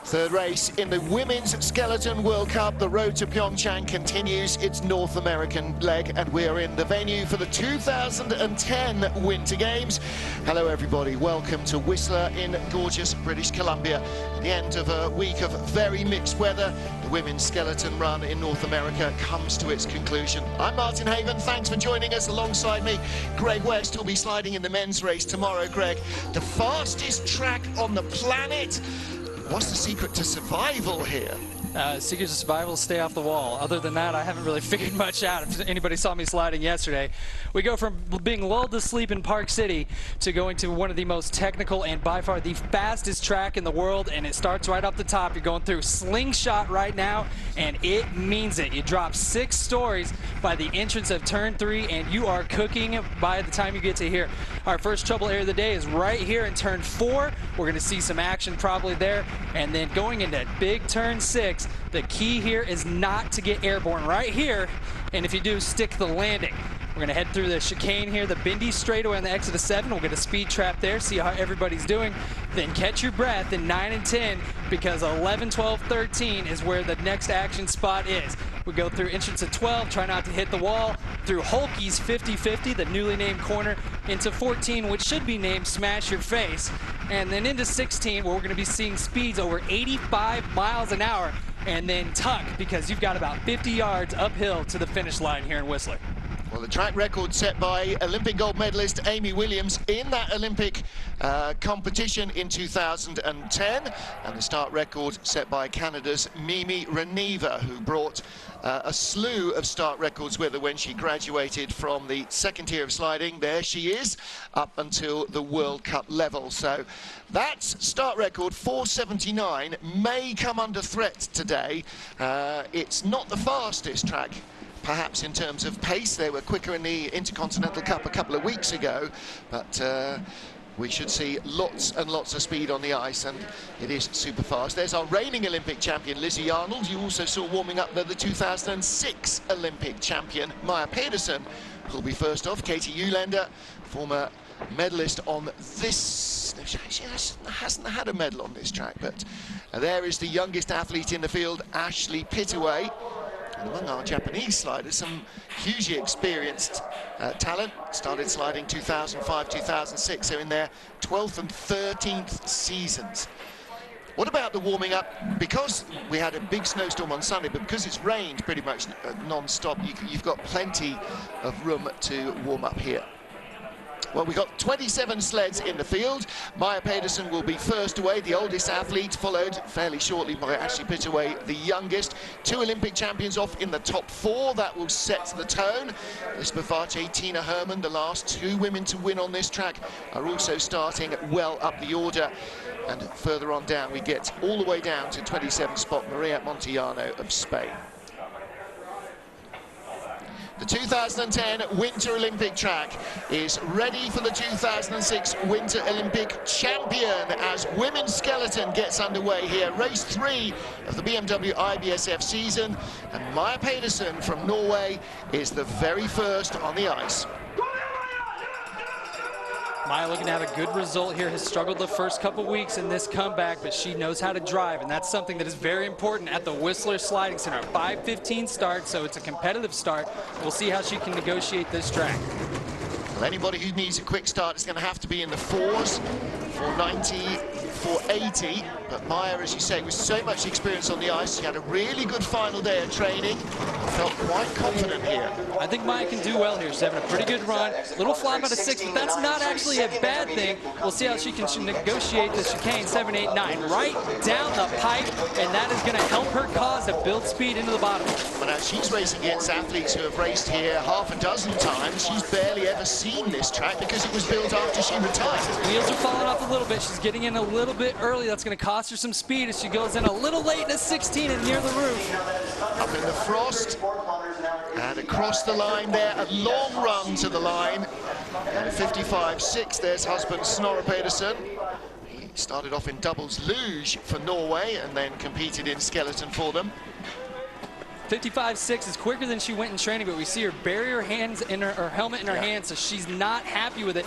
Third race in the Women's Skeleton World Cup. The road to Pyeongchang continues its North American leg, and we are in the venue for the 2010 Winter Games. Hello everybody, welcome to Whistler in gorgeous British Columbia. At the end of a week of very mixed weather, the Women's Skeleton Run in North America comes to its conclusion. I'm Martin Haven, thanks for joining us. Alongside me, Greg West will be sliding in the men's race tomorrow. Greg, the fastest track on the planet. What's the secret to survival here? Secret to survival is stay off the wall. Other than that, I haven't really figured much out. If anybody saw me sliding yesterday, we go from being lulled to sleep in Park City to going to one of the most technical and by far the fastest track in the world, and it starts right off the top. You're going through Slingshot right now, and it means it. You drop 6 stories by the entrance of turn 3, and you are cooking by the time you get to here. Our first trouble area of the day is right here in turn 4. We're going to see some action probably there, and then going into big turn 6. The key here is not to get airborne right here, and if you do, stick the landing. We're going to head through the chicane here, the Bindi straightaway on the exit of 7. We'll get a speed trap there, see how everybody's doing. Then catch your breath in 9 and 10, because 11, 12, 13 is where the next action spot is. We go through entrance at 12, try not to hit the wall, through Holke's 50-50, the newly named corner, into 14, which should be named Smash Your Face, and then into 16, where we're going to be seeing speeds over 85 miles an hour, and then tuck, because you've got about 50 yards uphill to the finish line here in Whistler. Well, the track record set by Olympic gold medalist Amy Williams in that Olympic competition in 2010, and the start record set by Canada's Mimi Reneva, who brought a slew of start records with her when she graduated from the second tier of sliding. There she is, up until the World Cup level. So that start record, 4:79, may come under threat today. It's not the fastest track, perhaps in terms of pace. They were quicker in the Intercontinental Cup a couple of weeks ago, but we should see lots and lots of speed on the ice, and it is super fast. There's our reigning Olympic champion, Lizzy Arnold. You also saw warming up there the 2006 Olympic champion, Maya Pedersen, who'll be first off. Katie Eulander, former medalist on this, she hasn't had a medal on this track, but there is the youngest athlete in the field, Ashley Pittaway. And among our Japanese sliders, some hugely experienced talent. Started sliding 2005, 2006, so in their 12th and 13th seasons. What about the warming up? Because we had a big snowstorm on Sunday, but because it's rained pretty much non-stop, you've got plenty of room to warm up here. Well, we've got 27 sleds in the field. Maya Pedersen will be first away, the oldest athlete, followed fairly shortly by Ashley Pittaway, the youngest. 2 Olympic champions off in the top 4. That will set the tone. Elizabeth Vache, Tina Herman, the last 2 women to win on this track, are also starting well up the order. And further on down, we get all the way down to 27 spot Maria Montellano of Spain. The 2010 Winter Olympic track is ready for the 2006 Winter Olympic champion as Women's Skeleton gets underway here. Race 3 of the BMW IBSF season, and Maya Pedersen from Norway is the very first on the ice. Maya looking to have a good result here, has struggled the first couple weeks in this comeback, but she knows how to drive, and that's something that is very important at the Whistler Sliding Center. 5:15 start, so it's a competitive start. We'll see how she can negotiate this track. Well, anybody who needs a quick start is going to have to be in the 4s, 490, 480. But Maya, as you say, with so much experience on the ice, she had a really good final day of training. Felt quite confident here. I think Maya can do well here. She's having a pretty good run. Little flop out of 6, but that's not actually a bad thing. We'll see how she can negotiate the chicane 7, 8, 9 right down the pipe, and that is going to help her cause to build speed into the bottom. Well, now she's racing against athletes who have raced here half a dozen times. She's barely ever seen this track because it was built after she retired. Wheels are falling off a little bit. She's getting in a little bit early. That's going to cost her some speed as she goes in a little late in a 16 and near the roof. Up in the frost and across the line there, a long run to the line. And 55.6, there's husband Snorre Pedersen. He started off in doubles luge for Norway and then competed in skeleton for them. 55.6 is quicker than she went in training, but we see her bury her hands in her helmet in her hand, so she's not happy with it.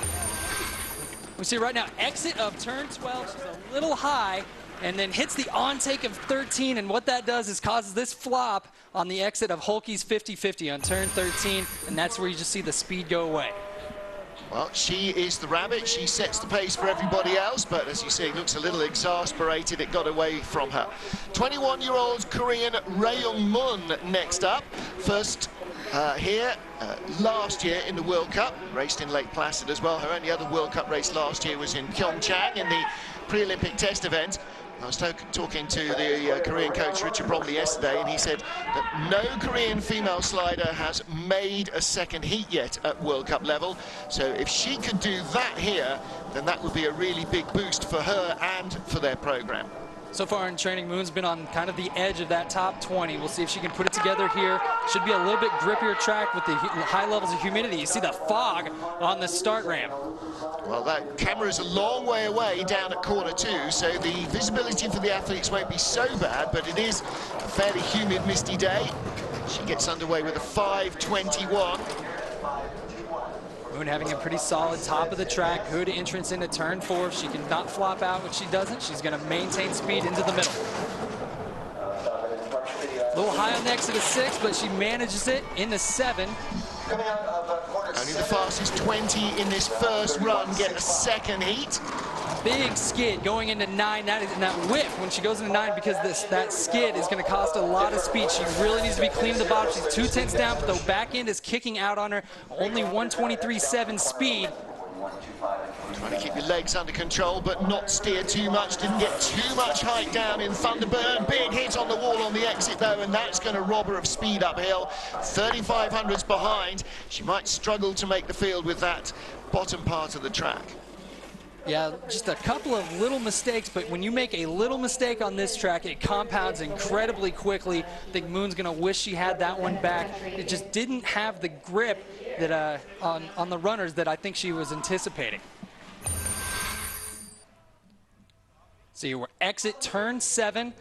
We see right now, exit of turn 12, she's a little high, and then hits the on-take of 13, and what that does is causes this flop on the exit of Holke's 50-50 on turn 13, and that's where you just see the speed go away. Well, she is the rabbit. She sets the pace for everybody else, but as you see, looks a little exasperated. It got away from her. 21-year-old Korean Rae-young-moon next up. First here last year in the World Cup, raced in Lake Placid as well. Her only other World Cup race last year was in Pyeongchang in the pre-Olympic test event. I was talking to the Korean coach Richard Bromley yesterday, and he said that no Korean female slider has made a second heat yet at World Cup level. So if she could do that here, then that would be a really big boost for her and for their program. So far in training, Moon's been on kind of the edge of that top 20. We'll see if she can put it together here. Should be a little bit grippier track with the high levels of humidity. You see the fog on the start ramp. Well, that camera is a long way away down at corner 2, so the visibility for the athletes won't be so bad, but it is a fairly humid, misty day. She gets underway with a 5:21. Moon having a pretty solid top of the track, good entrance into turn 4. She can not flop out when she doesn't. She's going to maintain speed into the middle. A little high on the exit of 6, but she manages it into 7. Only the fastest 20 in this first run get a second heat. Big skid going into 9. That whip when she goes into 9, because that skid is going to cost a lot of speed. She really needs to be clean to the bottom. She's 2/10 down, but the back end is kicking out on her. Only 123.7 speed. Trying to keep your legs under control, but not steer too much. Didn't get too much height down in Thunderbird. Big hit on the wall on the exit, though, and that's going to rob her of speed uphill. 3,500s behind. She might struggle to make the field with that bottom part of the track. Yeah, just a couple of little mistakes, but when you make a little mistake on this track, it compounds incredibly quickly. I think Moon's going to wish she had that one back. It just didn't have the grip that on the runners that I think she was anticipating. So we're exit turn 7.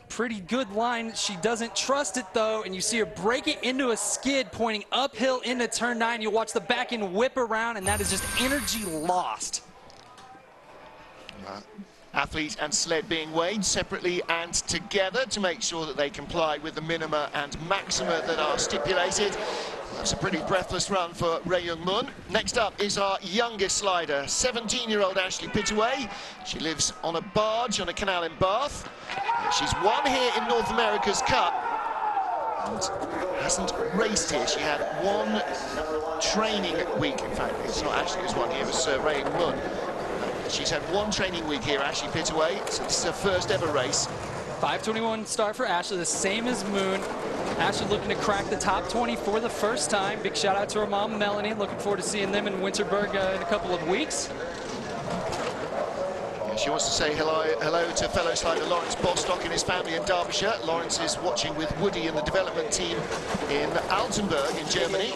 Pretty good line. She doesn't trust it, though, and you see her break it into a skid pointing uphill into turn 9. You'll watch the back end whip around, and that is just energy lost. Athlete and sled being weighed separately and together to make sure that they comply with the minima and maxima that are stipulated. That's a pretty breathless run for Rae-young-moon. Next up is our youngest slider, 17-year-old Ashley Pittaway. She lives on a barge on a canal in Bath. She's won here in North America's Cup and hasn't raced here. She had one training week. In fact, it's not Ashley who's won here, it was Rae-young-moon. She's had one training week here, Ashley Pittaway, so this is her first ever race. 5:21 start for Ashley, the same as Moon. Ashley looking to crack the top 20 for the first time. Big shout out to her mom, Melanie. Looking forward to seeing them in Winterberg in a couple of weeks. Yeah, she wants to say hello to fellow slider Lawrence Bostock and his family in Derbyshire. Lawrence is watching with Woody and the development team in Altenburg in Germany.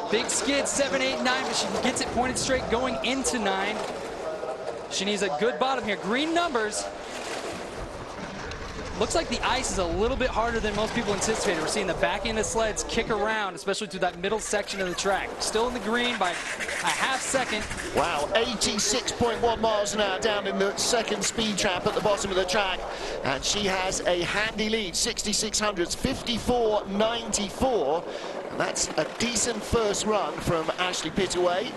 Big skid, 7, 8, 9, but she gets it pointed straight going into 9. She needs a good bottom here. Green numbers. Looks like the ice is a little bit harder than most people anticipated. We're seeing the back end of sleds kick around, especially through that middle section of the track. Still in the green by a half second. Wow, 86.1 miles an hour down in the second speed trap at the bottom of the track. And she has a handy lead, 6600s, 54.94. And that's a decent first run from Ashley Pittaway.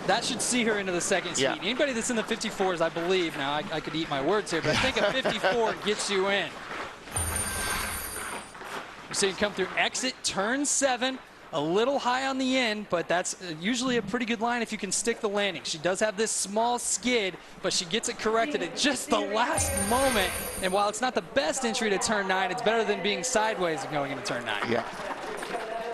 That should see her into the second speed. Yeah. Anybody that's in the 54s, I believe, now I could eat my words here, but I think a 54 gets you in. We're seeing come through exit turn 7, a little high on the end, but that's usually a pretty good line if you can stick the landing. She does have this small skid, but she gets it corrected at just the last moment. And while it's not the best entry to turn 9, it's better than being sideways and going into turn 9. Yeah.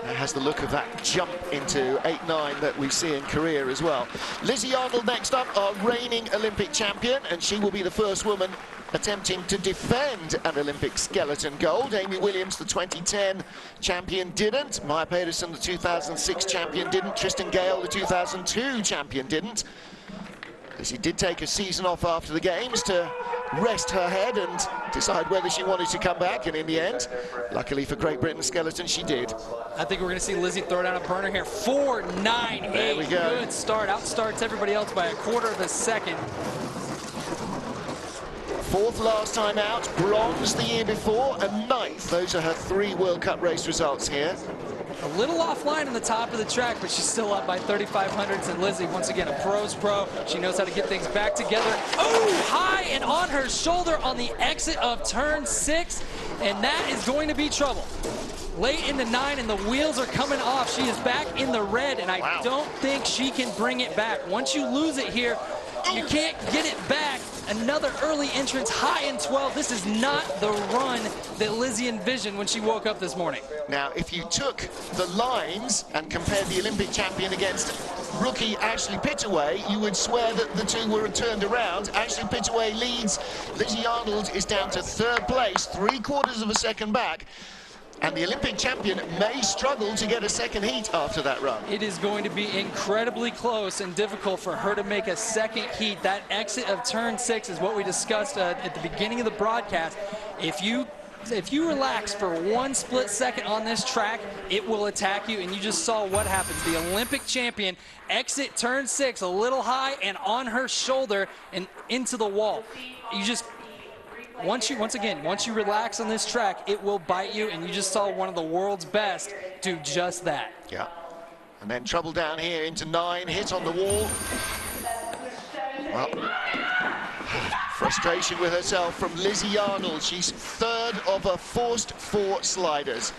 It has the look of that jump into 8-9 that we see in Korea as well. Lizzy Arnold next up, our reigning Olympic champion, and she will be the first woman attempting to defend an Olympic skeleton gold. Amy Williams, the 2010 champion, didn't. Maya Pedersen, the 2006 champion, didn't. Tristan Gale, the 2002 champion, didn't. Lizzy did take a season off after the games to rest her head and decide whether she wanted to come back, and in the end, luckily for Great Britain skeleton, she did. I think we're going to see Lizzy throw down a burner here. 4.98. There we go. Good start. Outstarts everybody else by a quarter of a second. 4th last time out, bronze the year before, and 9th. Those are her 3 World Cup race results here. A little offline on the top of the track, but she's still up by 3,500s. And Lizzy, once again, a pro's pro. She knows how to get things back together. Oh, high and on her shoulder on the exit of turn 6. And that is going to be trouble. Late into 9, and the wheels are coming off. She is back in the red, and I don't think she can bring it back. Once you lose it here, you can't get it back. Another early entrance, high in 12. This is not the run that Lizzy envisioned when she woke up this morning. Now, if you took the lines and compared the Olympic champion against rookie Ashley Pittaway, you would swear that the two were turned around. Ashley Pittaway leads. Lizzy Arnold is down to 3rd place, 3/4 of a second back. And the Olympic champion may struggle to get a second heat after that run. It is going to be incredibly close and difficult for her to make a second heat. That exit of turn 6 is what we discussed at the beginning of the broadcast. If you relax for 1 split second on this track, it will attack you, and you just saw what happens. The Olympic champion exit turn 6 a little high and on her shoulder and into the wall. You just once you relax on this track, it will bite you, and you just saw one of the world's best do just that. Yeah. And then trouble down here into 9, hit on the wall. Well, frustration with herself from Lizzy Arnold. She's 3rd of her forced 4 sliders.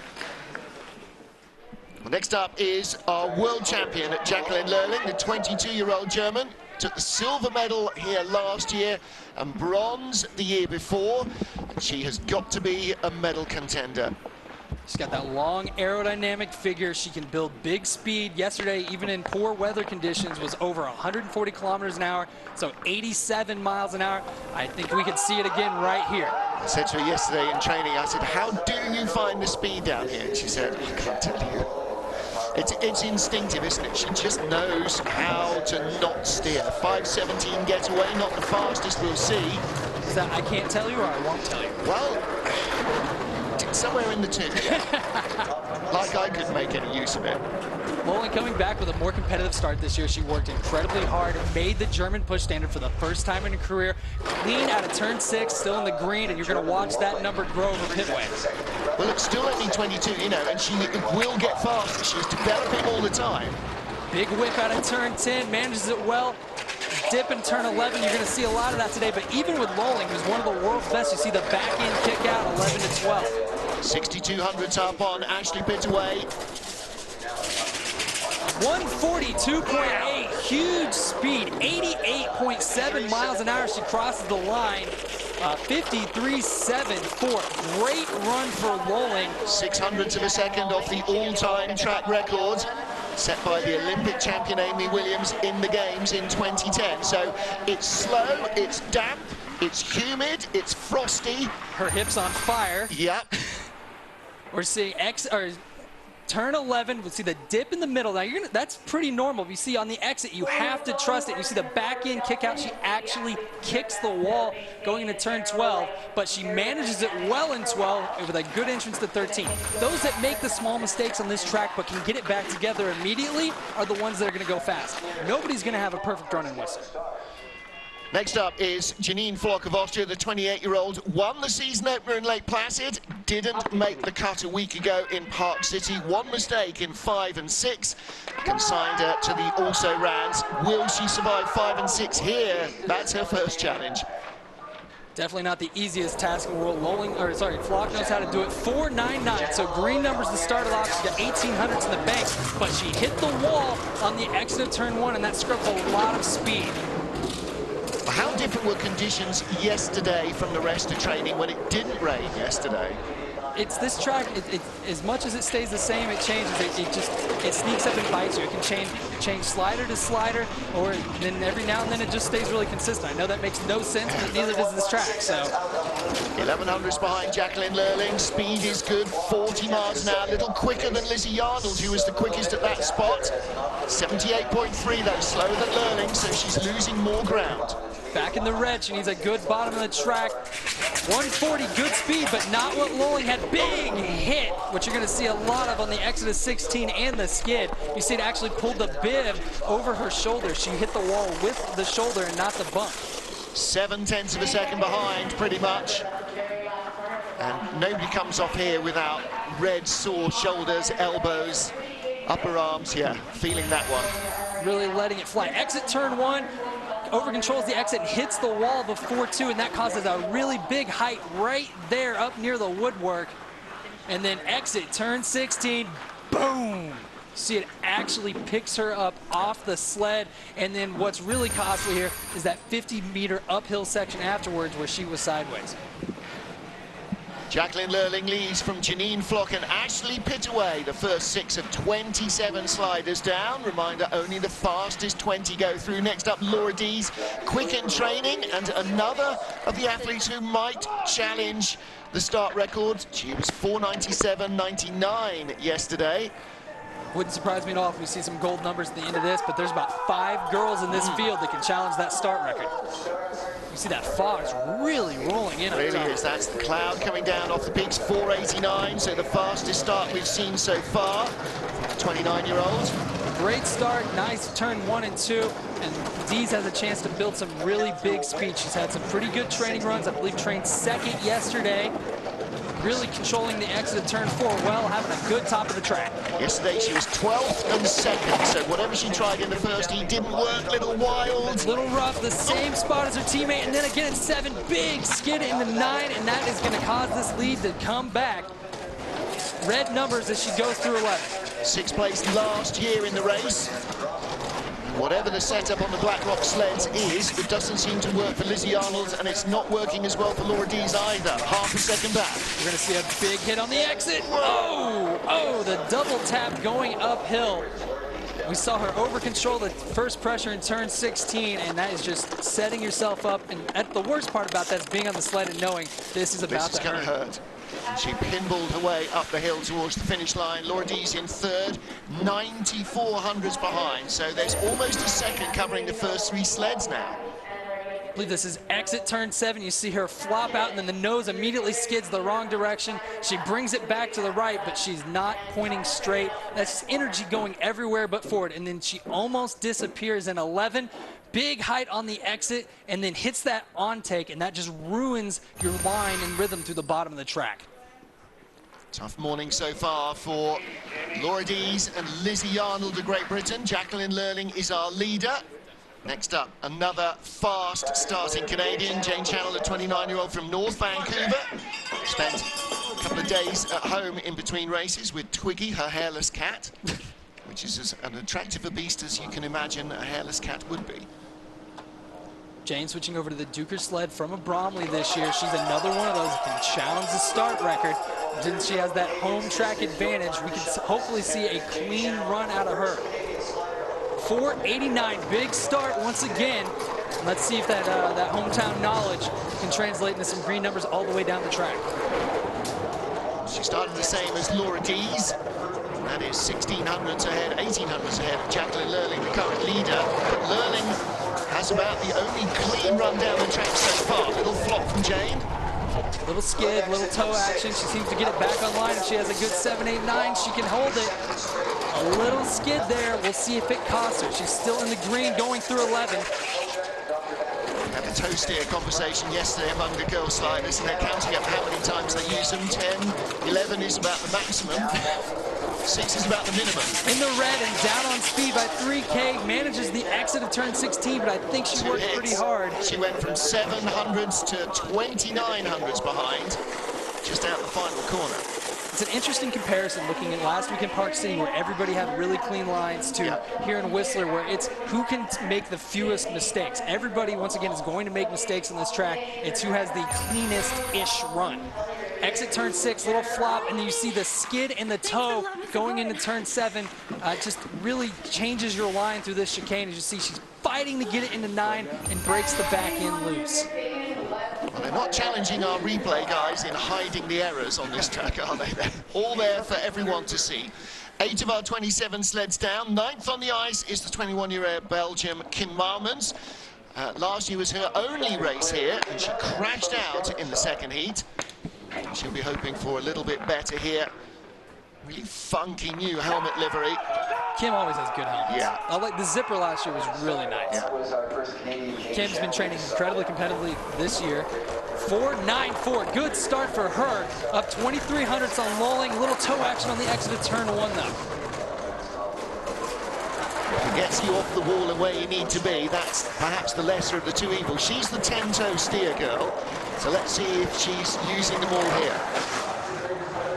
Well, next up is our world champion, Jacqueline Lerling, the 22-year-old German. Took the silver medal here last year and bronze the year before. She has got to be a medal contender. She's got that long aerodynamic figure. She can build big speed. Yesterday, even in poor weather conditions, was over 140 kilometers an hour, so 87 miles an hour. I think we could see it again right here. I said to her yesterday in training, I said, how do you find the speed down here? And she said, I can't tell you. It's instinctive, isn't it? She just knows how to not steer. 5:17 getaway, not the fastest, we'll see. Is that I can't tell you or I won't tell you? Well, somewhere in the two. Like I could make any use of it. Lowling coming back with a more competitive start this year. She worked incredibly hard and made the German push standard for the first time in her career. Clean out of turn 6, still in the green, and you're going to watch that number grow over pitway. Well, it's still only 22, you know, and she will get faster. She's developing all the time. Big whip out of turn 10, manages it well. Dip in turn 11, you're going to see a lot of that today, but even with Lowling, who's one of the world's best, you see the back end kick out 11 to 12. 6,200s up on Ashley Pittaway. 142.8, huge speed, 88.7 miles an hour. She crosses the line. 53.74, great run for Lowling. 600ths of a second off the all-time track record set by the Olympic champion Amy Williams in the games in 2010. So it's slow, it's damp, it's humid, it's frosty. Her hips on fire. Yep. We're seeing turn 11, we'll see the dip in the middle. Now, that's pretty normal. If you see on the exit, you have to trust it. You see the back end kick out. She actually kicks the wall going into turn 12, but she manages it well in 12 with a good entrance to 13. Those that make the small mistakes on this track but can get it back together immediately are the ones that are going to go fast. Nobody's going to have a perfect run in Whistler. Next up is Janine Flock of Austria, the 28-year-old. Won the season opener in Lake Placid, didn't make the cut a week ago in Park City. One mistake in 5 and 6, consigned her to the also-rans. Will she survive 5 and 6 here? That's her first challenge. Definitely not the easiest task in the world. Flock knows how to do it. 4.99, so green numbers to start it off. She got 1,800s in the bank, but she hit the wall on the exit of turn 1, and that scrubbed a lot of speed. How different were conditions yesterday from the rest of training when it didn't rain yesterday? It's this track, as much as it stays the same, it changes. It sneaks up and bites you. It can change slider to slider, or then every now and then it just stays really consistent. I know that makes no sense, but neither does this track. So 1100s behind Jacqueline Lerling. Speed is good, 40 miles an hour, a little quicker than Lizzy Arnold, who was the quickest at that spot. 78.3 though, slower than Lerling, so she's losing more ground. Back in the red, she needs a good bottom of the track. 140, good speed, but not what Lowling had. Big hit, which you're going to see a lot of on the exit of 16 and the skid. You see it actually pulled the bib over her shoulder. She hit the wall with the shoulder and not the bump. 7/10 of a second behind, pretty much. And nobody comes off here without red, sore shoulders, elbows, upper arms. Yeah, feeling that one. Really letting it fly. Exit turn 1, over controls the exit, hits the wall before 2, and that causes a really big height right there up near the woodwork. And then exit turn 16, boom! See, it actually picks her up off the sled. And then what's really costly here is that 50-meter uphill section afterwards where she was sideways. Jacqueline Lurling leads from Janine Flock and Ashley Pittaway. The first 6 of 27 sliders down. Reminder, only the fastest 20 go through. Next up, Laura Dees, quick in training, and another of the athletes who might challenge the start record. She was 4:97.99 yesterday. Wouldn't surprise me at all if we see some gold numbers at the end of this, but there's about 5 girls in this field that can challenge that start record. You see that fog's really rolling in. It really is. That's the cloud coming down off the peaks. 4:89, so the fastest start we've seen so far. 29-year-old. Great start, nice turn 1 and 2, and Dees has a chance to build some really big speed. She's had some pretty good training runs. I believe trained second yesterday. Really controlling the exit of turn 4 well, having a good top of the track. Yesterday she was 12th and 2nd, so whatever she tried in the first heat didn't work. Little wild. Little rough, the same spot as her teammate, and then again at 7, big skid into 9, and that is going to cause this lead to come back. Red numbers as she goes through 11. 6th place last year in the race. Whatever the setup on the Blackrock sleds is, it doesn't seem to work for Lizzy Arnold, and it's not working as well for Laura Dees either. Half a second back. We're going to see a big hit on the exit. Oh, the double tap going uphill. We saw her over control the first pressure in turn 16, and that is just setting yourself up. And the worst part about that is being on the sled and knowing this is about to hurt. She pinballed her way up the hill towards the finish line. Laura Dees in 3rd, 94 hundredths behind. So there's almost a second covering the first 3 sleds now. I believe this is exit turn 7. You see her flop out, and then the nose immediately skids the wrong direction. She brings it back to the right, but she's not pointing straight. That's just energy going everywhere but forward. And then she almost disappears in 11. Big height on the exit, and then hits that on take, and that just ruins your line and rhythm through the bottom of the track. Tough morning so far for Laura Dees and Lizzy Arnold of Great Britain. Jacqueline Lurling is our leader. Next up, another fast starting Canadian, Jane Channel, a 29-year-old from North Vancouver. Spent a couple of days at home in between races with Twiggy, her hairless cat, which is as an attractive a beast as you can imagine a hairless cat would be. Jane switching over to the Duker sled from a Bromley this year. She's another one of those that can challenge the start record. Since she has that home track advantage, we can hopefully see a clean run out of her. 4:89, big start once again. Let's see if that hometown knowledge can translate into some green numbers all the way down the track. She started the same as Laura Dees. That is 16 hundredths ahead, 18 hundredths ahead of Jacqueline Lurling, the current leader. But Lurling has about the only clean run down the track so far. Little flop from Jane. Little skid, little toe action. She seems to get it back online. If she has a good 7, 8, 9, she can hold it. A little skid there. We'll see if it costs her. She's still in the green going through 11. Had a toe steer conversation yesterday among the girl sliders, and they're counting up how many times they use them. 10, 11 is about the maximum. 6 is about the minimum. In the red and down on speed by 3K, manages the exit of turn 16, but I think she worked pretty hard. She went from 7 hundredths to 29 hundredths behind, just out the final corner. It's an interesting comparison looking at last week in Park City where everybody had really clean lines to here in Whistler where it's who can make the fewest mistakes. Everybody, once again, is going to make mistakes on this track. It's who has the cleanest-ish run. Exit turn 6, little flop, and then you see the skid and the toe going into turn 7. Just really changes your line through this chicane. As you see, she's fighting to get it into 9 and breaks the back end loose. Well, they're not challenging our replay guys in hiding the errors on this track, are they? They're all there for everyone to see. 8 of our 27 sleds down. 9th on the ice is the 21-year-old Belgium Kim Marmans. Last year was her only race here, and she crashed out in the second heat. She'll be hoping for a little bit better here Really funky new helmet livery. Kim always has good helmets. Yeah. I like the zipper last year was really nice. Yeah. Kim's been training incredibly competitively this year. 4.94, good start for her. Up 23 hundredths on lolling, little toe action on the exit of turn 1 though. It gets you off the wall and where you need to be. That's perhaps the lesser of the two evils. She's the 10-toe steer girl, so let's see if she's using them all here.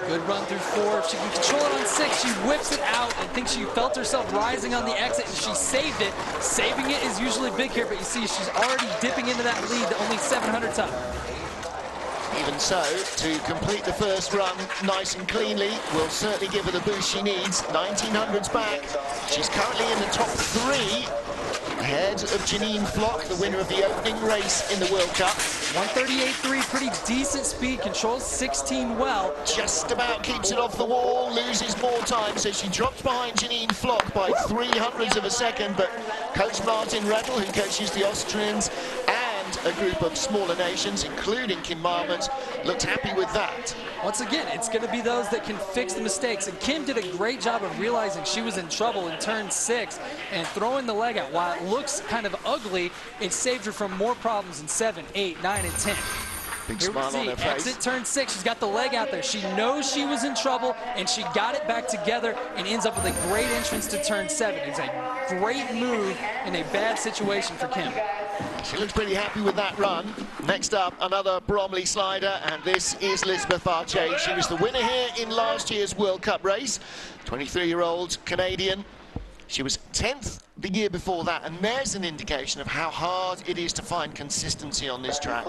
Good run through 4. If she can control it on 6, she whips it out. I think she felt herself rising on the exit, and she saved it. Saving it is usually big here, but you see she's already dipping into that lead to only 700 up. Even so, to complete the first run nice and cleanly will certainly give her the boost she needs. 1900s back. She's currently in the top 3, ahead of Janine Flock, the winner of the opening race in the World Cup. 138.3, pretty decent speed, controls 16 well. Just about keeps it off the wall, loses more time, so she drops behind Janine Flock by 300ths of a second, but Coach Martin Rettel, who coaches the Austrians, and a group of smaller nations, including Kim Marmont, looked happy with that. Once again, it's going to be those that can fix the mistakes, and Kim did a great job of realizing she was in trouble in turn 6 and throwing the leg out. While it looks kind of ugly, it saved her from more problems in 7, 8, 9, and 10. Big smile on her face. Exit turn 6, she's got the leg out there. She knows she was in trouble, and she got it back together and ends up with a great entrance to turn 7. It's a great move in a bad situation for Kim. She looks pretty happy with that run. Next up, another Bromley slider, and this is Lisbeth Arche. She was the winner here in last year's World Cup race. 23-year-old Canadian. She was 10th the year before that, and there's an indication of how hard it is to find consistency on this track.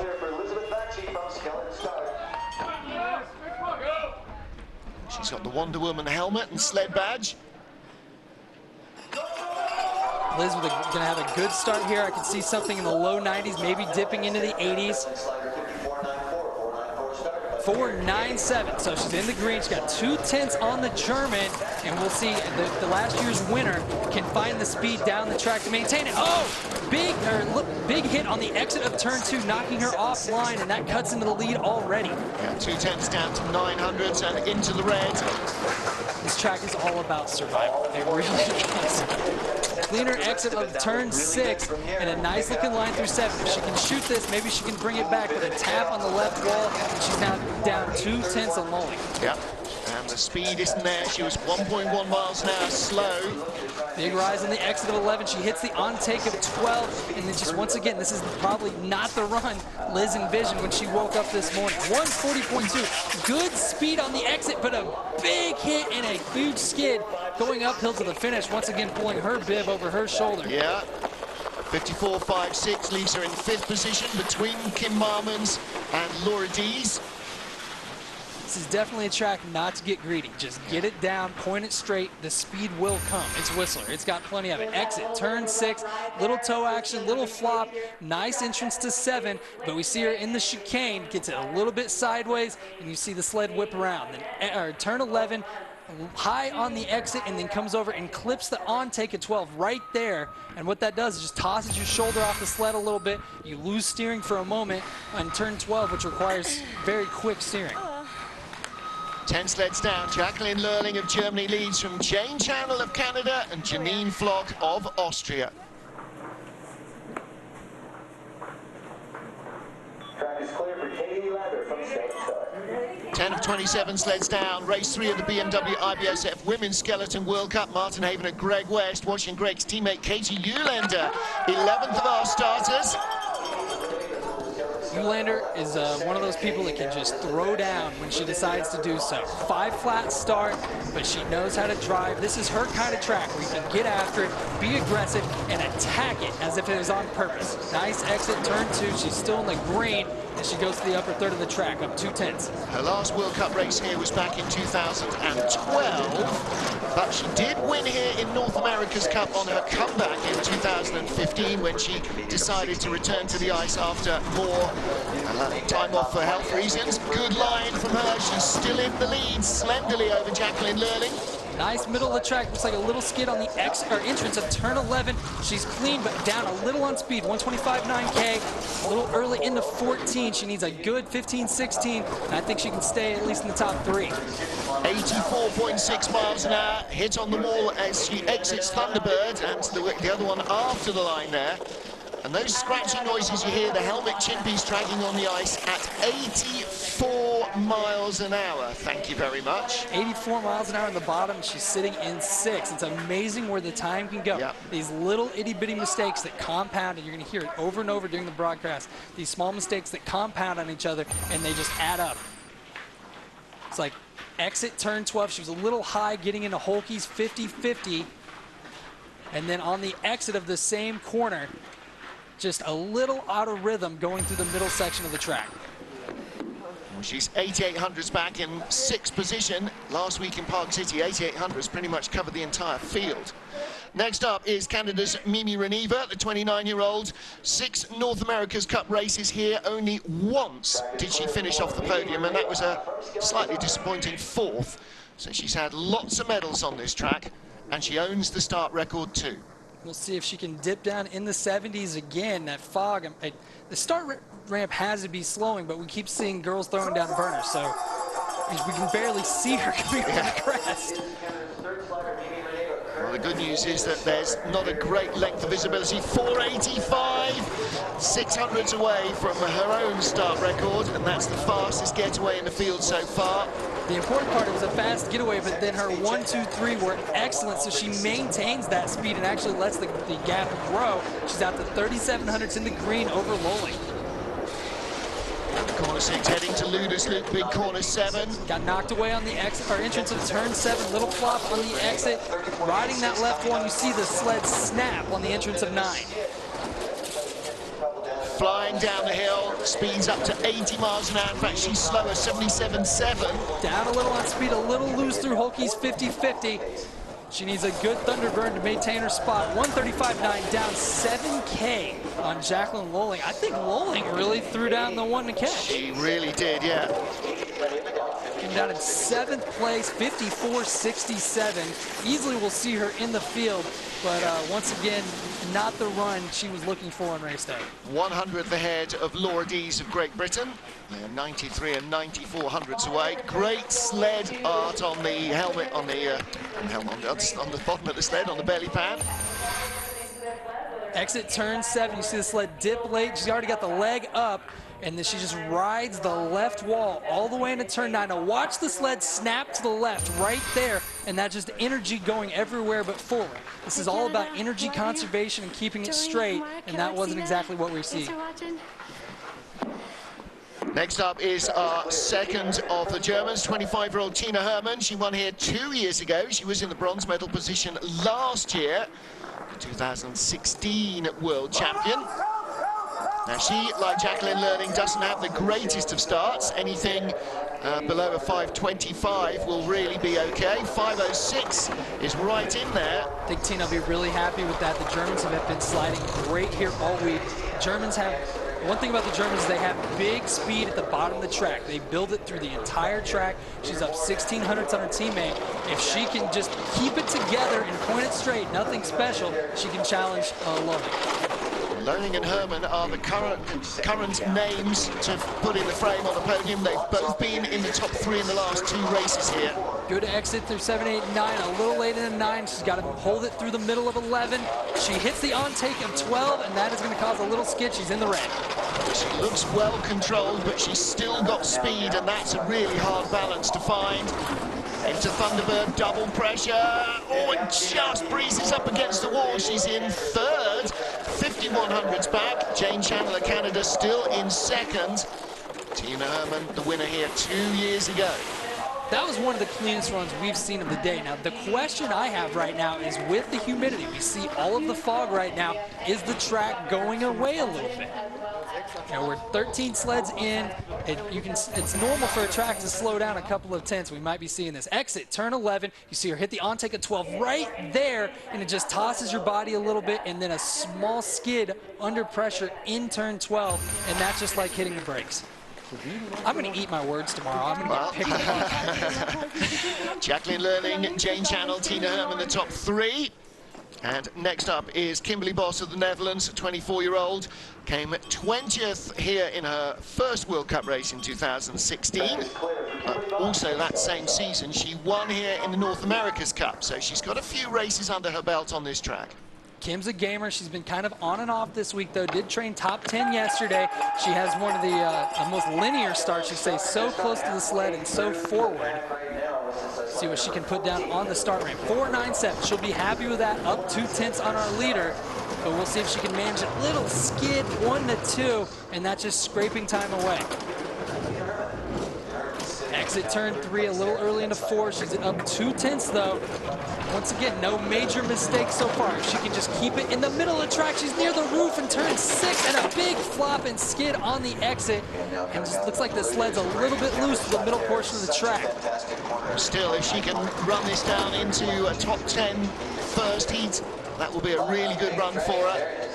She's got the Wonder Woman helmet and sled badge. Liz going to have a good start here. I can see something in the low 90s, maybe dipping into the 80s. 4.97, so she's in the green. She's got 2/10 on the German, and we'll see the last year's winner can find the speed down the track to maintain it. Oh, big hit on the exit of turn 2, knocking her offline, and that cuts into the lead already. Yeah, 2/10 down to 900s and into the red. This track is all about survival. It really is. Cleaner exit of turn 6 and a nice looking line through 7. If she can shoot this, maybe she can bring it back with a tap on the left wall, and she's now down 2/10 on lolling. Yep, and the speed isn't there. She was 1.1 miles an hour slow. Big rise on the exit of 11. She hits the on take of 12, and then just once again, this is probably not the run Liz envisioned when she woke up this morning. 140.2, good speed on the exit, but a big hit and a huge skid going uphill to the finish, once again pulling her bib over her shoulder. Yeah, 54.56 leaves her in 5th position between Kim Marmons and Laura Dees. This is definitely a track not to get greedy. Just get it down, point it straight, the speed will come. It's Whistler, it's got plenty of it. Exit, turn 6, little toe action, little flop, nice entrance to 7, but we see her in the chicane, gets it a little bit sideways, and you see the sled whip around. Then turn 11, high on the exit, and then comes over and clips the on take at 12 right there. And what that does is just tosses your shoulder off the sled a little bit. You lose steering for a moment on turn 12, which requires very quick steering. 10 sleds down. Jacqueline Lerling of Germany leads from Jane Channel of Canada and Janine Flock of Austria. Track is clear for Katie Leather from State Start. 10 of 27 sleds down. Race 3 of the BMW IBSF Women's Skeleton World Cup. Martin Haven and Greg West watching Greg's teammate Katie Eulander, 11th of our starters. Eulander is one of those people that can just throw down when she decides to do so. 5 flat start, but she knows how to drive. This is her kind of track where you can get after it, be aggressive, and attack it as if it was on purpose. Nice exit, turn 2. She's still in the green, and she goes to the upper third of the track, up 2/10. Her last World Cup race here was back in 2012, but she did win here in North America's Cup on her comeback in 2015 when she decided to return to the ice after more time off for health reasons. Good line from her. She's still in the lead, slenderly over Jacqueline Lerling. Nice middle of the track. Looks like a little skid on the entrance of turn 11. She's clean, but down a little on speed. 125.9K, a little early into 14. She needs a good 15, 16, and I think she can stay at least in the top 3. 84.6 miles an hour, hit on the wall as she exits Thunderbird, and the other one after the line there. And those scratching noises you hear, the helmet chin piece dragging on the ice at 84 miles an hour. Thank you very much. 84 miles an hour in the bottom. She's sitting in 6th. It's amazing where the time can go. Yep. These little itty-bitty mistakes that compound, and you're going to hear it over and over during the broadcast. These small mistakes that compound on each other, and they just add up. It's like exit turn 12. She was a little high getting into Holke's 50-50. And then on the exit of the same corner, just a little out of rhythm going through the middle section of the track. Well, she's 8800s back in 6th position. Last week in Park City, 8800s pretty much covered the entire field. Next up is Canada's Mimi Reneva, the 29-year-old. 6 North America's Cup races here. Only once did she finish off the podium, and that was a slightly disappointing 4th. So she's had lots of medals on this track, and she owns the start record too. We'll see if she can dip down in the 70s again. That fog, the start ramp has to be slowing, but we keep seeing girls throwing down burners, so we can barely see her coming from the crest. Well, the good news is that there's not a great length of visibility. 485, 600s away from her own start record, and that's the fastest getaway in the field so far. The important part, it was a fast getaway, but then her 1, 2, 3 were excellent, so she maintains that speed and actually lets the gap grow. She's out to 3,700s in the green over Lowling. Corner 6 heading to Ludus Luke, big corner 7. Got knocked away on the exit, or entrance of turn 7, little flop on the exit. Riding that left one, you see the sled snap on the entrance of 9. Flying down the hill, speeds up to 80 miles an hour. In fact, she's slower, 77.7. Down a little on speed, a little loose through Holke's 50-50. She needs a good Thunderbird to maintain her spot. 135.9, down 7K on Jacqueline Lowling. I think Lowling really threw down the one to catch. She really did, yeah. Came down in 7th place, 54.67. Easily we'll see her in the field, but once again, not the run she was looking for on race day. 100th ahead of Laura Dees of Great Britain. They're 93 and 94 hundredths away. Great sled art on the helmet, on the bottom of the sled, on the belly pad. Exit turn 7, you see the sled dip late. She's already got the leg up, and then she just rides the left wall all the way into turn 9. Now watch the sled snap to the left right there, and that just energy going everywhere but forward. This is all about energy conservation and keeping it straight, and that wasn't exactly what we're seeing. Next up is our second of the Germans, 25-year-old Tina Hermann. She won here 2 years ago. She was in the bronze medal position last year, the 2016 world champion. Now she, like Jacqueline Learning, doesn't have the greatest of starts. Anything below a 525 will really be okay. 506 is right in there. I think Tina will be really happy with that. The Germans have been sliding great here all week. Germans have, one thing about the Germans is they have big speed at the bottom of the track. They build it through the entire track. She's up 1,600s on her teammate. If she can just keep it together and point it straight, nothing special, she can challenge Lowling. Learning and Herman are the current names to put in the frame on the podium. They've both been in the top 3 in the last 2 races here. Good exit through 7, 8, 9. A little late in 9. She's got to hold it through the middle of 11. She hits the on-take of 12, and that is going to cause a little skid. She's in the red. She looks well controlled, but she's still got speed, and that's a really hard balance to find. Into Thunderbird, double pressure. Oh, and just breezes up against the wall. She's in 3rd, 5,100s back. Jane Chandler, Canada, still in 2nd. Tina Hermann, the winner here 2 years ago. That was one of the cleanest runs we've seen of the day. Now, the question I have right now is with the humidity, we see all of the fog right now, is the track going away a little bit? You know, we're 13 sleds in. It's normal for a track to slow down a couple of tenths. We might be seeing this. Exit, turn 11. You see her hit the on-take of 12 right there, and it just tosses your body a little bit, and then a small skid under pressure in turn 12, and that's just like hitting the brakes. I'm going to eat my words tomorrow. I'm going to get picked apart. Jacqueline Lerling, Jane Channel, Tina Herman, the top three. And next up is Kimberly Boss of the Netherlands, a 24-year-old. Came 20th here in her first World Cup race in 2016. Also that same season, she won here in the North America's Cup. So she's got a few races under her belt on this track. Kim's a gamer. She's been kind of on and off this week, though. Did train top 10 yesterday. She has one of the most linear starts. She stays so close to the sled and so forward. See what she can put down on the start ramp. 4.97. She'll be happy with that. Up 2/10 on our leader. But we'll see if she can manage a little skid, 1 to 2, and that's just scraping time away. Exit turn 3 a little early into 4. She's up 2/10 though. Once again, no major mistakes so far. If she can just keep it in the middle of the track, she's near the roof in turn 6, and a big flop and skid on the exit. And just looks like the sled's a little bit loose to the middle portion of the track. Still, if she can run this down into a top 10 first heat, that will be a really good run for her.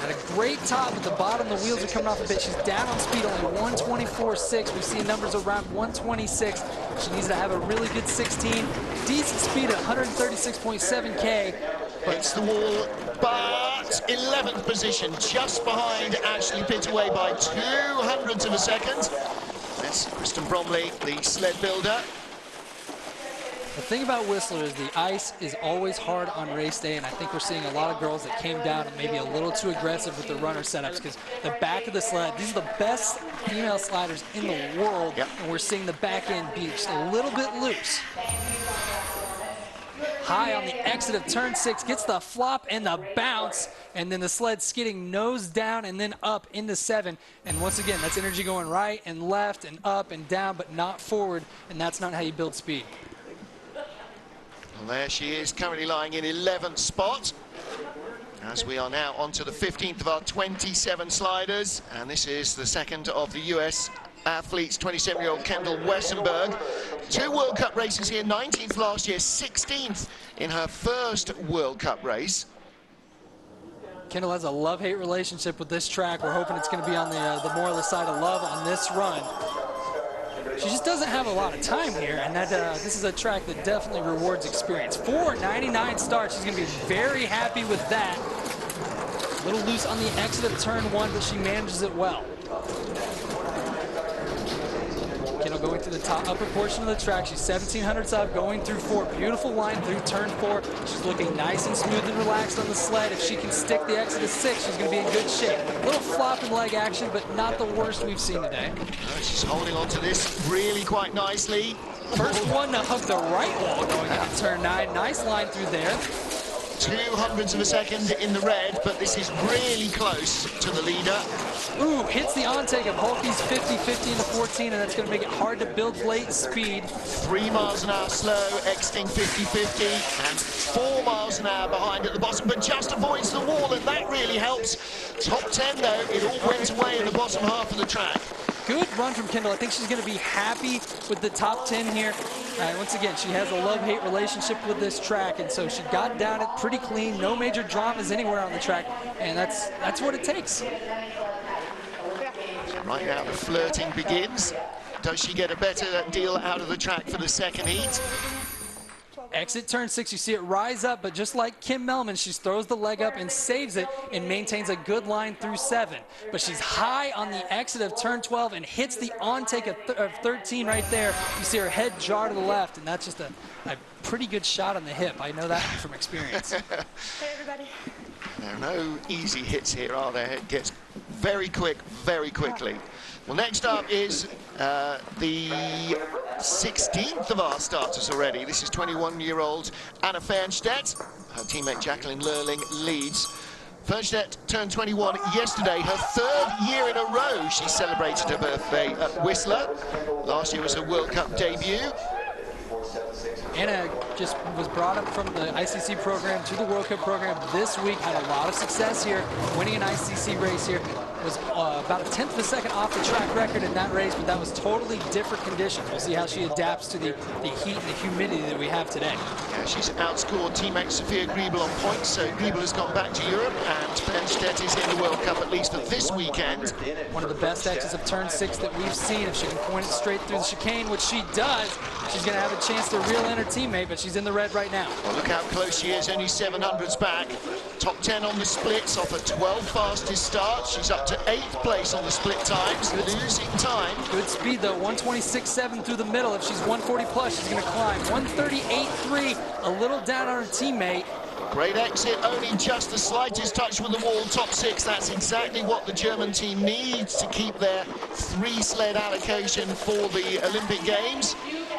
At a great top at the bottom, the wheels are coming off a bit. She's down on speed, only 124.6. We see numbers around 126. She needs to have a really good 16. Decent speed at 136.7K. Hits the wall, but 11th position, just behind Ashley Pittaway by 0.02 of a second. That's Kristen Bromley, the sled builder. The thing about Whistler is the ice is always hard on race day, and I think we're seeing a lot of girls that came down and maybe a little too aggressive with their runner setups, because the back of the sled, these are the best female sliders in the world, and we're seeing the back end be just a little bit loose. High on the exit of turn 6, gets the flop and the bounce, and then the sled skidding nose down and then up into 7. And once again, that's energy going right and left and up and down, but not forward, and that's not how you build speed. Well, there she is, currently lying in 11th spot. As we are now onto the 15th of our 27 sliders, and this is the second of the US athletes, 27-year-old Kendall Wessenberg. 2 World Cup races here, 19th last year, 16th in her first World Cup race. Kendall has a love-hate relationship with this track. We're hoping it's going to be on the more of the side of love on this run. She just doesn't have a lot of time here, and that this is a track that definitely rewards experience. 4.99 start. She's going to be very happy with that. A little loose on the exit of turn 1, but she manages it well. Kendall going to the top upper portion of the track. She's 1,700s up, going through 4. Beautiful line through turn 4. She's looking nice and smooth and relaxed on the sled. If she can stick the exit of 6, she's going to be in good shape. A little flop and leg action, but not the worst we've seen today. She's holding on to this really quite nicely. First one to hug the right wall going into turn 9. Nice line through there. 0.02 of a second in the red, but this is really close to the leader. Ooh, hits the on-take of Holke's 50-50 into 14, and that's going to make it hard to build late speed. 3 miles an hour slow, exiting 50-50, and 4 miles an hour behind at the bottom, but just avoids the wall, and that really helps. Top 10, though, it all went away in the bottom half of the track. Good run from Kendall. I think she's going to be happy with the top 10 here. Once again, she has a love-hate relationship with this track, and so she got down it pretty clean. No major dramas anywhere on the track, and that's what it takes. Right now, the flirting begins. Does she get a better deal out of the track for the second heat? Exit turn 6, you see it rise up, but just like Kim Melman, she throws the leg up and saves it and maintains a good line through 7. But she's high on the exit of turn 12 and hits the on-take of 13 right there. You see her head jar to the left, and that's just a pretty good shot on the hip. I know that from experience. Hey, everybody. There are no easy hits here, are there? It gets very quick, very quickly. Well, next up is the 16th of our starters already. This is 21-year-old Anna Fernstedt. Her teammate Jacqueline Lerling leads. Fernstedt turned 21 yesterday, her 3rd year in a row. She celebrated her birthday at Whistler. Last year was her World Cup debut. Anna just was brought up from the ICC program to the World Cup program this week, had a lot of success here, winning an ICC race here. was about a tenth of a second off the track record in that race, but that was totally different conditions. We'll see how she adapts to the heat and the humidity that we have today. Yeah, she's outscored teammate Sophia Griebel on points, so Griebel has gone back to Europe, and Benstedt is in the World Cup at least for this weekend. One of the best exits of turn 6 that we've seen. If she can point it straight through the chicane, which she does, she's going to have a chance to reel in her teammate, but she's in the red right now. Well, look how close she is, only 700s back. Top 10 on the splits off a 12 fastest start. She's up to 8th place on the split times, losing time. Good speed though, 126.7 through the middle. If she's 140 plus, she's going to climb. 138.3, a little down on her teammate. Great exit, only just the slightest touch with the wall, top 6. That's exactly what the German team needs to keep their 3-sled allocation for the Olympic Games.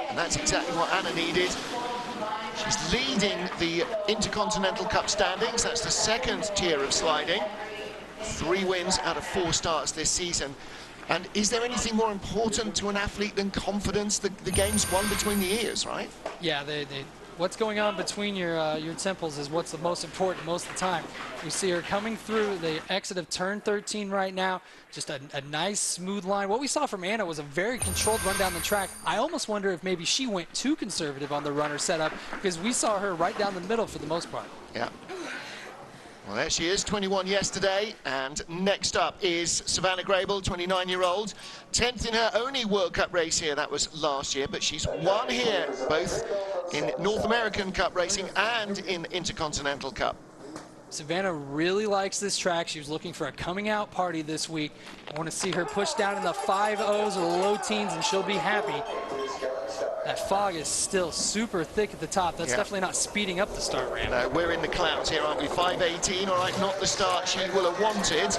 And that's exactly what Anna needed. She's leading the Intercontinental Cup standings. That's the 2nd tier of sliding. 3 wins out of 4 starts this season. And is there anything more important to an athlete than confidence? The game's won between the ears, right? Yeah, what's going on between your temples is what's the most important most of the time. We see her coming through the exit of turn 13 right now. Just a nice, smooth line. What we saw from Anna was a very controlled run down the track. I almost wonder if maybe she went too conservative on the runner setup, because we saw her right down the middle for the most part. Yeah. Well, there she is, 21 yesterday, and next up is Savannah Grable, 29-year-old. 10th in her only World Cup race here, that was last year, but she's won here, both in North American Cup racing and in Intercontinental Cup. Savannah really likes this track. She was looking for a coming out party this week. I want to see her push down in the 5.0s or the low teens, and she'll be happy. That fog is still super thick at the top. That's definitely not speeding up the start ramp. No, we're in the clouds here, aren't we? 5.18, all right, not the start she will have wanted.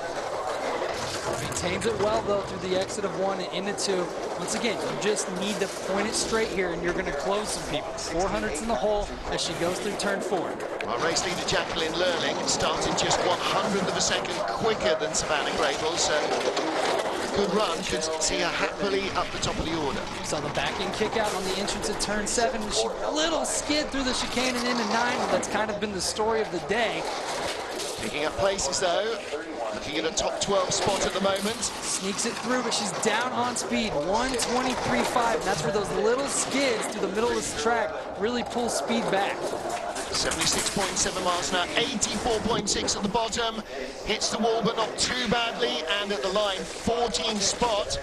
Maintains it well, though, through the exit of 1 and into 2. Once again, you just need to point it straight here, and you're going to close some people. 400s in the hole as she goes through turn 4. Well, race leader Jacqueline Lerling started just 100th of a second quicker than Savannah Grable, so a good run could see her happily up the top of the order. Saw the back-end kick out on the entrance of turn 7. She little skid through the chicane and into 9. That's kind of been the story of the day. Picking up places, though. Looking at a top 12 spot at the moment. Sneaks it through, but she's down on speed. 123.5, and that's where those little skids through the middle of this track really pull speed back. 76.7 miles an hour, 84.6 at the bottom. Hits the wall, but not too badly. And at the line, 14th spot.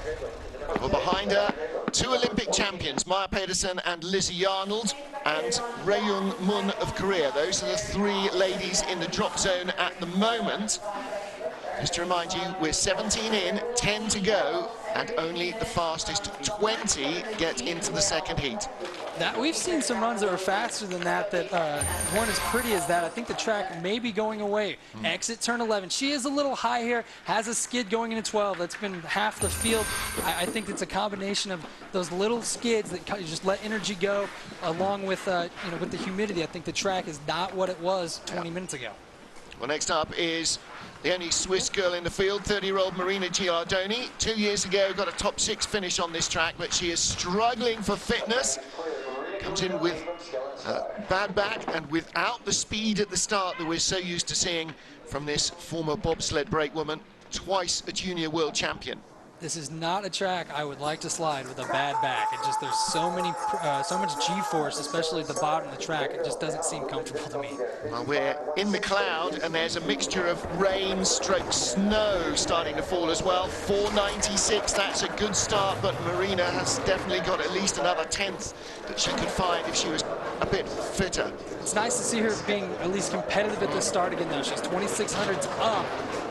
Well, behind her, 2 Olympic champions, Maja Pedersen and Lizzy Arnold, and Raeyoung Moon of Korea. Those are the 3 ladies in the drop zone at the moment. Just to remind you, we're 17 in, 10 to go, and only the fastest 20 get into the 2nd heat. That we've seen some runs that were faster than that weren't as pretty as that. I think the track may be going away. Exit turn 11. She is a little high here, has a skid going into 12. That's been half the field. I think it's a combination of those little skids that just let energy go, along with with the humidity. I think the track is not what it was 20 minutes ago. Well, next up is the only Swiss girl in the field, 30-year-old Marina Gilardoni. 2 years ago, got a top 6 finish on this track, but she is struggling for fitness. Comes in with a bad back and without the speed at the start that we're so used to seeing from this former bobsled brakewoman, twice a junior world champion. This is not a track I would like to slide with a bad back. It just, there's so much G-force, especially at the bottom of the track. It just doesn't seem comfortable to me. Well, we're in the cloud, and there's a mixture of rain stroke snow starting to fall as well. 496, that's a good start, but Marina has definitely got at least another 10th that she could find if she was a bit fitter. It's nice to see her being at least competitive at the start again, though. She's 2,600s up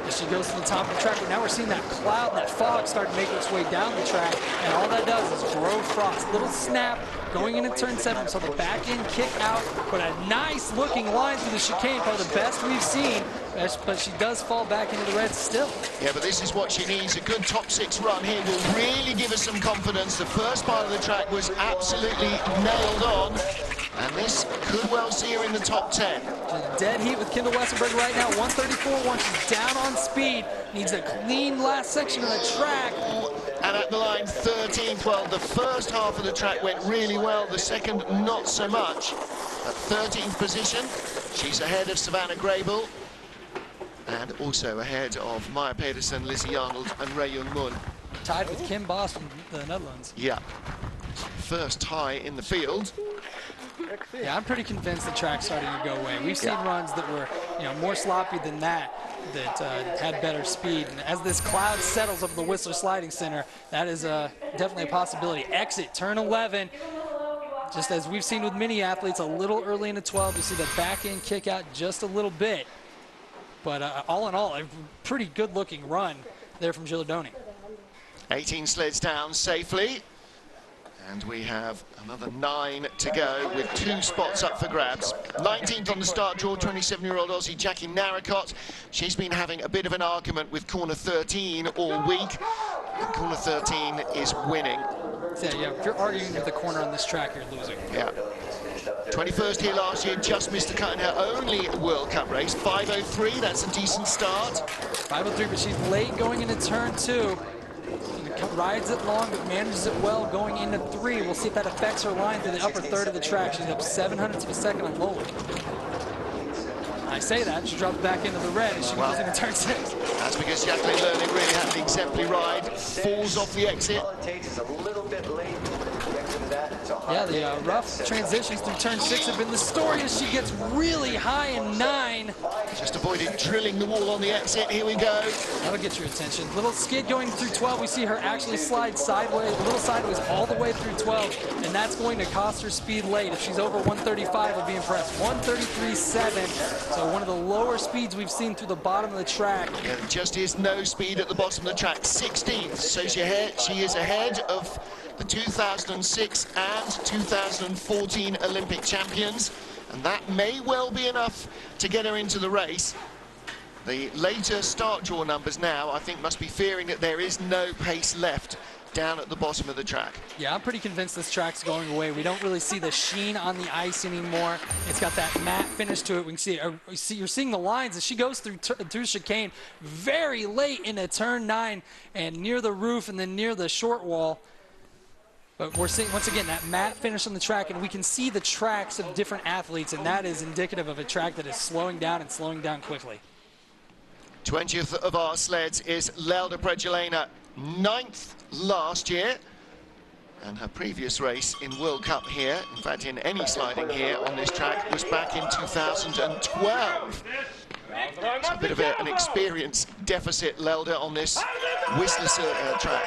as she goes to the top of the track, but now we're seeing that cloud, that fog start to make its way down the track, and all that does is grow frost. Little snap going into turn 7, so the back end kick out, but a nice looking line through the chicane, probably the best we've seen, but she does fall back into the red still. Yeah, but this is what she needs. A good top 6 run here will really give us some confidence. The first part of the track was absolutely nailed on, and this could well see her in the top 10. Dead heat with Kendall Westerberg right now, 134.1. She's down on speed, needs a clean last section of the track. And at the line, 13th. Well, the first half of the track went really well, the second not so much. At 13th position, she's ahead of Savannah Grable. and also ahead of Maya Pedersen, Lizzy Arnold and Rae Young Moon. Tied with Kim Boss from the Netherlands. Yeah. First tie in the field. Yeah, I'm pretty convinced the track's starting to go away. We've seen runs that were, more sloppy than that had better speed. And as this cloud settles over the Whistler Sliding Center, that is definitely a possibility. Exit, turn 11. Just as we've seen with many athletes, a little early in the 12, you see the back end kick out just a little bit. But all in all, a pretty good-looking run there from Gilardoni. 18 sleds down safely. And we have another 9 to go with 2 spots up for grabs. 19th on the start draw, 27-year-old Aussie Jackie Narracott. She's been having a bit of an argument with corner 13 all week. And corner 13 is winning. Yeah, if you're arguing with the corner on this track, you're losing. Yeah. 21st here last year, just missed the cut in her only World Cup race. 5:03, that's a decent start. 5:03, but she's late going into turn 2. Rides it long, but manages it well going into 3. We'll see if that affects her line through the upper third of the track. She's up 700ths of a second on Lola. I say that, she drops back into the red as she goes into turn 6. That's because Jacqueline Lerling really had an exemplary ride, falls off the exit. Yeah, the rough transitions through turn 6 have been the story as she gets really high in 9. Just avoided drilling the wall on the exit. Here we go. That'll get your attention. Little skid going through 12. We see her actually slide sideways, a little sideways all the way through 12, and that's going to cost her speed late. If she's over 135, we'll be impressed. 133.7, so one of the lower speeds we've seen through the bottom of the track. Yeah, there just is no speed at the bottom of the track. 16th, so she is ahead of the 2006 and 2014 Olympic champions, and that may well be enough to get her into the race. The later start draw numbers now, I think, must be fearing that there is no pace left down at the bottom of the track. Yeah, I'm pretty convinced this track's going away. We don't really see the sheen on the ice anymore. It's got that matte finish to it. We can see it. You're seeing the lines as she goes through chicane very late into turn 9 and near the roof and then near the short wall. But we're seeing, once again, that matte finish on the track, and we can see the tracks of different athletes, and that is indicative of a track that is slowing down and slowing down quickly. 20th of our sleds is Lelda Pregelena, 9th last year, and her previous race in World Cup here, in fact in any sliding here on this track, was back in 2012. It's a bit of an experience deficit, Lelda, on this Whistler track.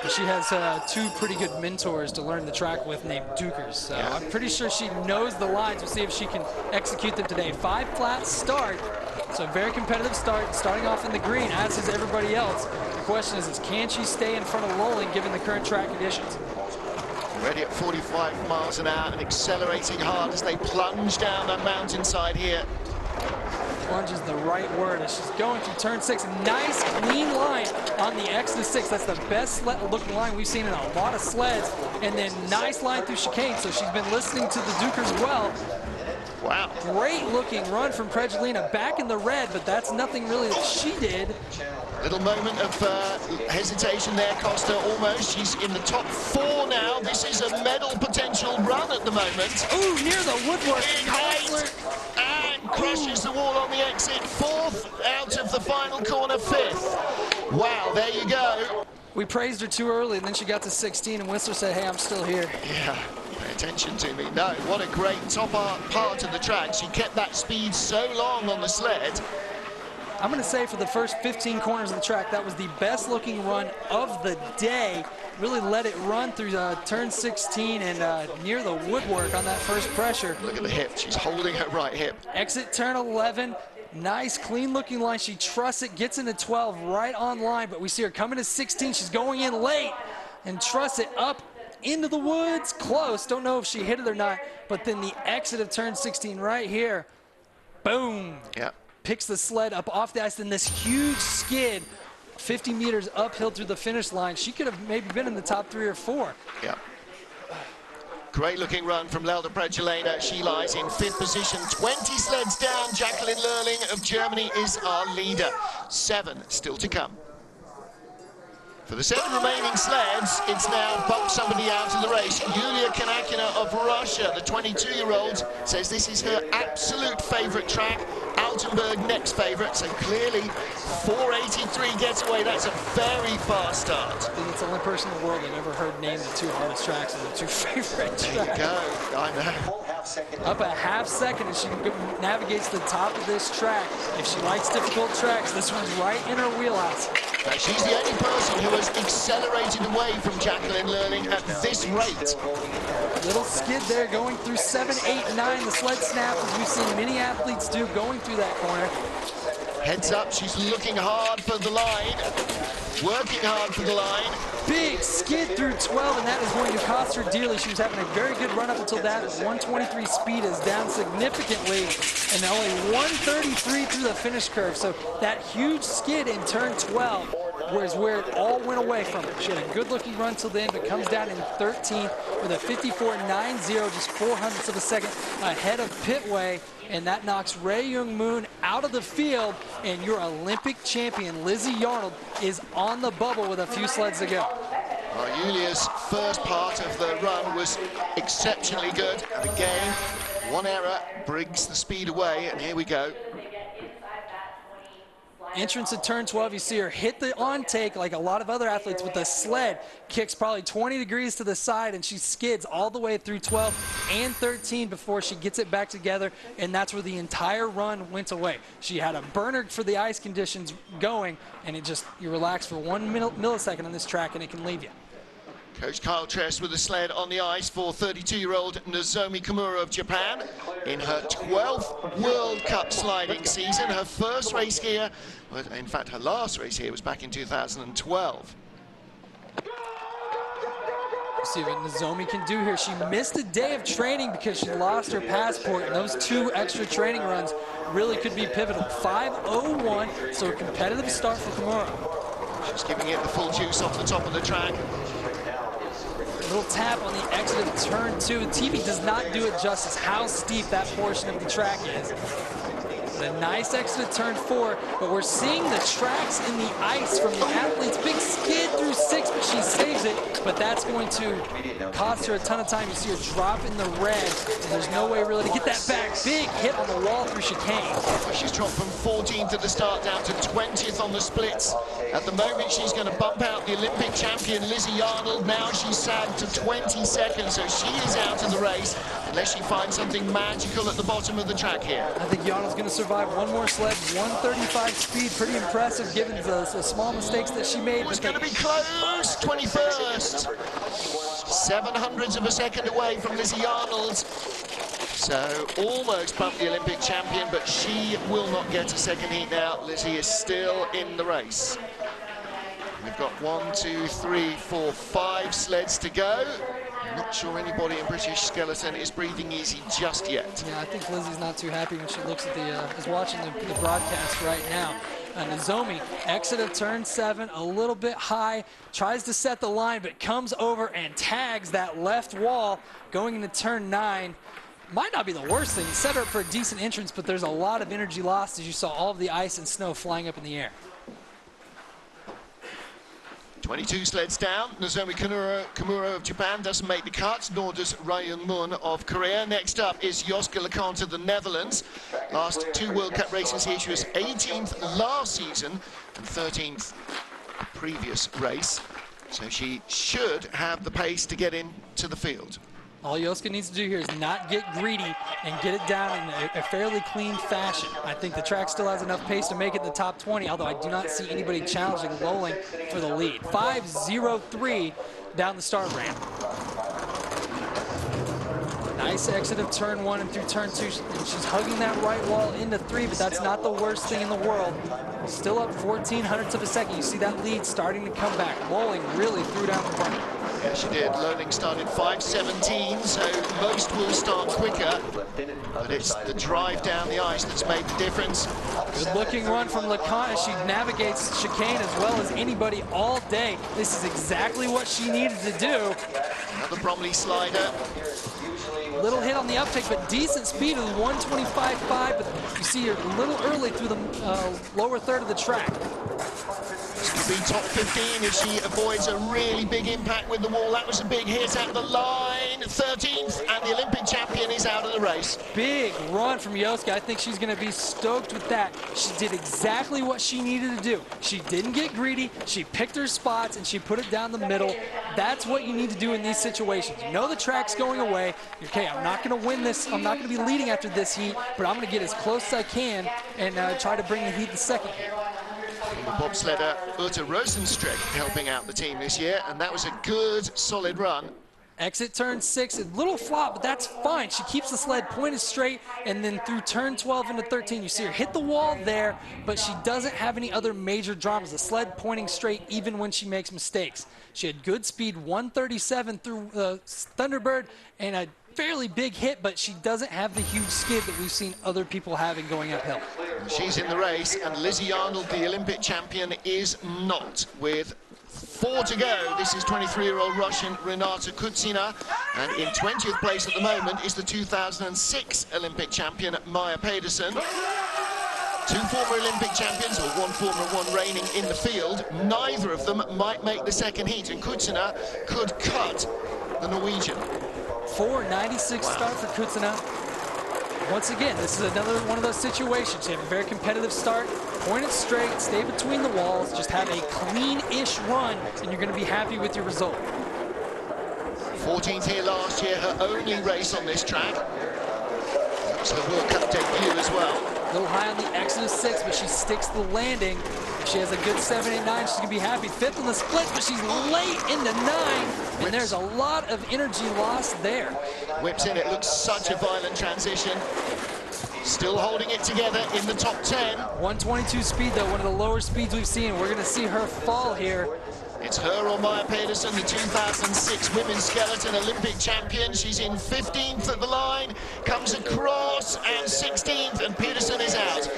She has 2 pretty good mentors to learn the track with named Dukers. So yeah. I'm pretty sure she knows the lines. We'll see if she can execute them today. 5 flat start, so very competitive start, starting off in the green, as is everybody else. The question is can she stay in front of Loling given the current track conditions? Already at 45 miles an hour and accelerating hard as they plunge down that mountainside here. Plunge is the right word as she's going through turn 6. Nice clean line on the exit 6. That's the best looking line we've seen in a lot of sleds. And then nice line through chicane. So she's been listening to the Dukers well. Wow. Great looking run from Pregelena, back in the red, but that's nothing really that she did. Little moment of hesitation there, cost her almost. She's in the top 4 now. This is a medal potential run at the moment. Ooh, near the woodwork. And crushes the wall on the exit. 4th out of the final corner, 5th. Wow, there you go. We praised her too early, and then she got to 16, and Whistler said, hey, I'm still here. Yeah, pay attention to me. No, what a great top part of the track. She kept that speed so long on the sled. I'm going to say for the first 15 corners of the track, that was the best looking run of the day. Really let it run through turn 16 and near the woodwork on that first pressure. Look at the hip. She's holding her right hip. Exit turn 11. Nice, clean looking line. She trusts it, gets into 12 right on line, but we see her coming to 16. She's going in late and trusts it up into the woods. Close. Don't know if she hit it or not, but then the exit of turn 16 right here. Boom. Yeah. Picks the sled up off the ice, then this huge skid 50 meters uphill through the finish line. She could have maybe been in the top 3 or 4. Yeah. Great looking run from Lelda Pregelena. She lies in 5th position. 20 sleds down. Jacqueline Lerling of Germany is our leader. 7 still to come. For the 7 remaining sleds, it's now bumped somebody out of the race. Yulia Kanakina of Russia, the 22-year-old, says this is her absolute favorite track Altenberg next favourite, so clearly 4:83 gets away. That's a very fast start. I think it's the only person in the world I've ever heard name the two hardest tracks and the two favorite tracks. There you go, I know. Up a half second as she navigates the top of this track. If she likes difficult tracks, this one's right in her wheelhouse. Now, she's the only person who has accelerated away from Jacqueline Learning at this rate. Little skid there going through 7, 8, 9. The sled snap, as we've seen many athletes do, going through that corner. Heads up, she's looking hard for the line, working hard for the line. Big skid through 12, and that is going to cost her dearly. She was having a very good run up until that. 123 speed is down significantly, and only 133 through the finish curve. So that huge skid in turn 12 was where it all went away from her. She had a good-looking run till then, but comes down in 13th with a 54.90, just 0.04 of a second ahead of Pitway, and that knocks Rae Young Moon out of the field, and your Olympic champion, Lizzy Arnold, is on the bubble with a few sleds to go. Julia's first part of the run was exceptionally good, and again, one error brings the speed away, and here we go. Entrance at turn 12, you see her hit the on-take like a lot of other athletes, but the sled kicks probably 20 degrees to the side, and she skids all the way through 12 and 13 before she gets it back together, and that's where the entire run went away. She had a burner for the ice conditions going, and it just, you relax for 1 millisecond on this track, and it can leave you. Coach Kyle Tress with the sled on the ice for 32-year-old Nozomi Kimura of Japan in her 12th World Cup sliding season. Her first race here, well, in fact her last race here was back in 2012. See what Nozomi can do here. She missed a day of training because she lost her passport, and those 2 extra training runs really could be pivotal. 5:01, so a competitive start for Kimura. She's giving it the full juice off the top of the track. Little tap on the exit of turn 2. The TV does not do it justice how steep that portion of the track is. A nice exit of turn 4, but we're seeing the tracks in the ice from the athletes. Big skid through 6, but she saves it, but that's going to cost her a ton of time. You see her drop in the red, and there's no way really to get that back. Big hit on the wall through chicane. She's dropped from 14th at the start down to 20th on the splits. At the moment, she's going to bump out the Olympic champion, Lizzy Arnold. Now she's sagged to 22nd, so she is out of the race unless she finds something magical at the bottom of the track here. I think Arnold's going to survive one more sled, 135 speed, pretty impressive given the small mistakes that she made. It's going to be close, 21st. 0.07 of a second away from Lizzy Arnold. So almost bumped the Olympic champion, but she will not get a second heat now. Lizzy is still in the race. We've got 1, 2, 3, 4, 5 sleds to go. I'm not sure anybody in British skeleton is breathing easy just yet. Yeah, I think Lizzy's not too happy when she looks at is watching the broadcast right now. Nozomi, exit of turn 7, a little bit high, tries to set the line, but comes over and tags that left wall going into turn 9. Might not be the worst thing. Set her up for a decent entrance, but there's a lot of energy lost as you saw all of the ice and snow flying up in the air. 22 sleds down. Nozomi Kimura of Japan doesn't make the cut, nor does Rae Young Moon of Korea. Next up is Joske Leconte of the Netherlands. Last 2 World Cup races here, she was 18th last season and 13th the previous race. So she should have the pace to get into the field. All Joske needs to do here is not get greedy and get it down in a fairly clean fashion. I think the track still has enough pace to make it in the top 20, although I do not see anybody challenging Lowling for the lead. 5:03 down the start ramp. Nice exit of turn 1 and through turn 2. She's hugging that right wall into 3, but that's not the worst thing in the world. Still up 0.14 of a second. You see that lead starting to come back. Lowling really threw down the front. Yeah, she did. Learning started 5:17, so most will start quicker, but it's the drive down the ice that's made the difference. Good looking run from Leconte. She navigates chicane as well as anybody all day. This is exactly what she needed to do. Another Bromley slider. Little hit on the uptake, but decent speed of 125.5, but you see her a little early through the lower third of the track. She could be top 15 if she avoids a really big impact with the wall. That was a big hit at the line. 13th, and the Olympic champion is out of the race. Big run from Yoska. I think she's going to be stoked with that. She did exactly what she needed to do. She didn't get greedy. She picked her spots, and she put it down the middle. That's what you need to do in these situations. You know the track's going away. Okay, I'm not going to win this. I'm not going to be leading after this heat, but I'm going to get as close as I can and try to bring the heat the second heat. The bobsledder Uta Rosenstrick helping out the team this year, and that was a good, solid run. Exit turn 6, a little flop, but that's fine. She keeps the sled pointed straight, and then through turn 12 into 13, you see her hit the wall there, but she doesn't have any other major dramas. The sled pointing straight even when she makes mistakes. She had good speed, 137 through Thunderbird, and a fairly big hit, but she doesn't have the huge skid that we've seen other people having going uphill. She's in the race, and Lizzy Arnold, the Olympic champion, is not. With 4 to go, this is 23-year-old Russian Renata Kutsina, and in 20th place at the moment is the 2006 Olympic champion Maya Pedersen. 2 former Olympic champions, or 1 former, 1 reigning in the field. Neither of them might make the second heat, and Kutsina could cut the Norwegian. 4.96 start for Kutsina. Once again, this is another one of those situations. You have a very competitive start, point it straight, stay between the walls, just have a clean-ish run, and you're going to be happy with your result. 14th here last year, her only race on this track. That was her World Cup debut as well. A little high on the exit of 6, but she sticks the landing. If she has a good 7, 8, 9, she's going to be happy. 5th in the split, but she's late into 9, and there's a lot of energy lost there. Whips in, it looks such a violent transition. Still holding it together in the top 10. 122 speed, though, one of the lower speeds we've seen. We're going to see her fall here. It's her or Maya Pedersen, the 2006 women's skeleton Olympic champion. She's in 15th at the line, comes across, and 16th, and Pedersen is out.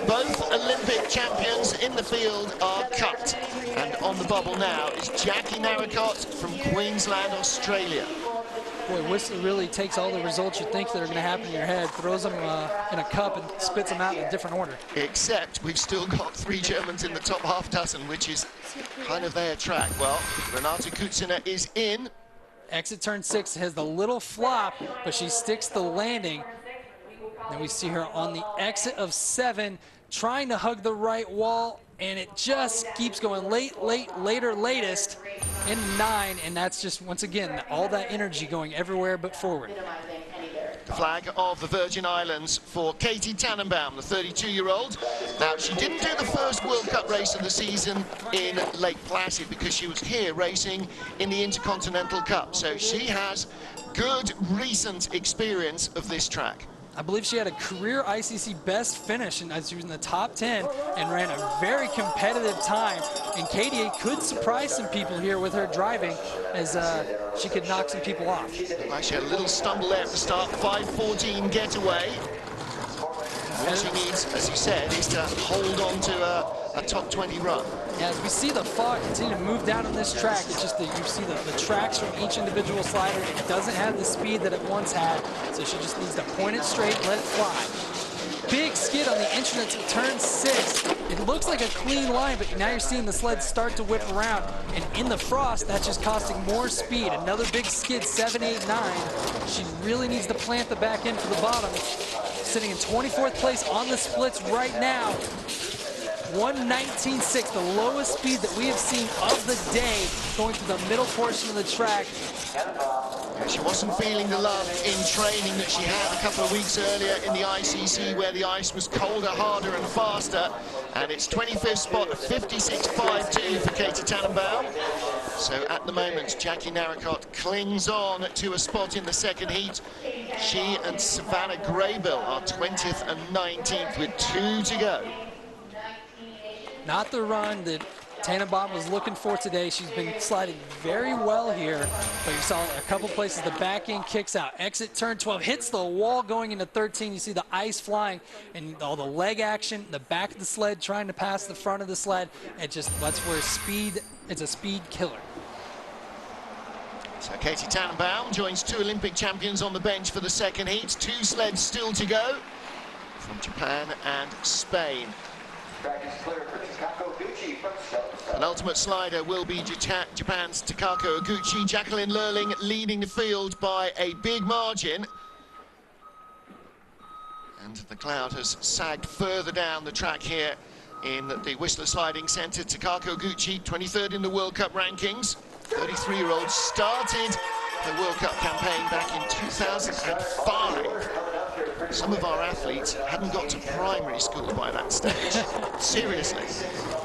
Both Olympic champions in the field are cut. And on the bubble now is Jackie Narracott from Queensland, Australia. Boy, Whistler really takes all the results you think that are going to happen in your head, throws them in a cup and spits them out in a different order. Except we've still got 3 Germans in the top half dozen, which is kind of their track. Well, Renata Kutsina is in. Exit turn 6 has the little flop, but she sticks the landing. Then we see her on the exit of 7, trying to hug the right wall, and it just keeps going later, latest in 9, and that's just, once again, all that energy going everywhere but forward. The flag of the Virgin Islands for Katie Tannenbaum, the 32-year-old. Now, she didn't do the first World Cup race of the season in Lake Placid because she was here racing in the Intercontinental Cup, so she has good recent experience of this track. I believe she had a career ICC best finish, and she was in the top 10 and ran a very competitive time. And Katie could surprise some people here with her driving, as she could knock some people off. Well, she had a little stumble there at the start, 5:14 getaway. What she needs, as you said, is to hold on to a top 20 run. Yeah, as we see the fog continue to move down on this track, it's just that you see the tracks from each individual slider. It doesn't have the speed that it once had, so she just needs to point it straight, let it fly. Big skid on the entrance of turn 6. It looks like a clean line, but now you're seeing the sled start to whip around. And in the frost, that's just costing more speed. Another big skid, 7, 8, 9. She really needs to plant the back end for the bottom. Sitting in 24th place on the splits right now. 1:19.6, the lowest speed that we have seen of the day, going through the middle portion of the track. She wasn't feeling the love in training that she had a couple of weeks earlier in the ICC, where the ice was colder, harder and faster. And it's 25th spot, 56.52 for Katie Tannenbaum. So at the moment, Jackie Narracott clings on to a spot in the second heat. She and Savannah Graybill are 20th and 19th with 2 to go. Not the run that Tannenbaum was looking for today. She's been sliding very well here, but you saw a couple places the back end kicks out. Exit turn 12, hits the wall going into 13. You see the ice flying and all the leg action, the back of the sled trying to pass the front of the sled. That's where speed, it's a speed killer. So Katie Tannenbaum joins 2 Olympic champions on the bench for the second heat. 2 sleds still to go from Japan and Spain. Track is clear for Takako Gucci from Stone. An ultimate slider will be Japan's Takako Oguchi. Jacqueline Lurling leading the field by a big margin. And the cloud has sagged further down the track here in the Whistler Sliding Centre. Takako Oguchi, 23rd in the World Cup rankings. 33-year-old started the World Cup campaign back in 2005. Some of our athletes hadn't got to primary school by that stage. Seriously.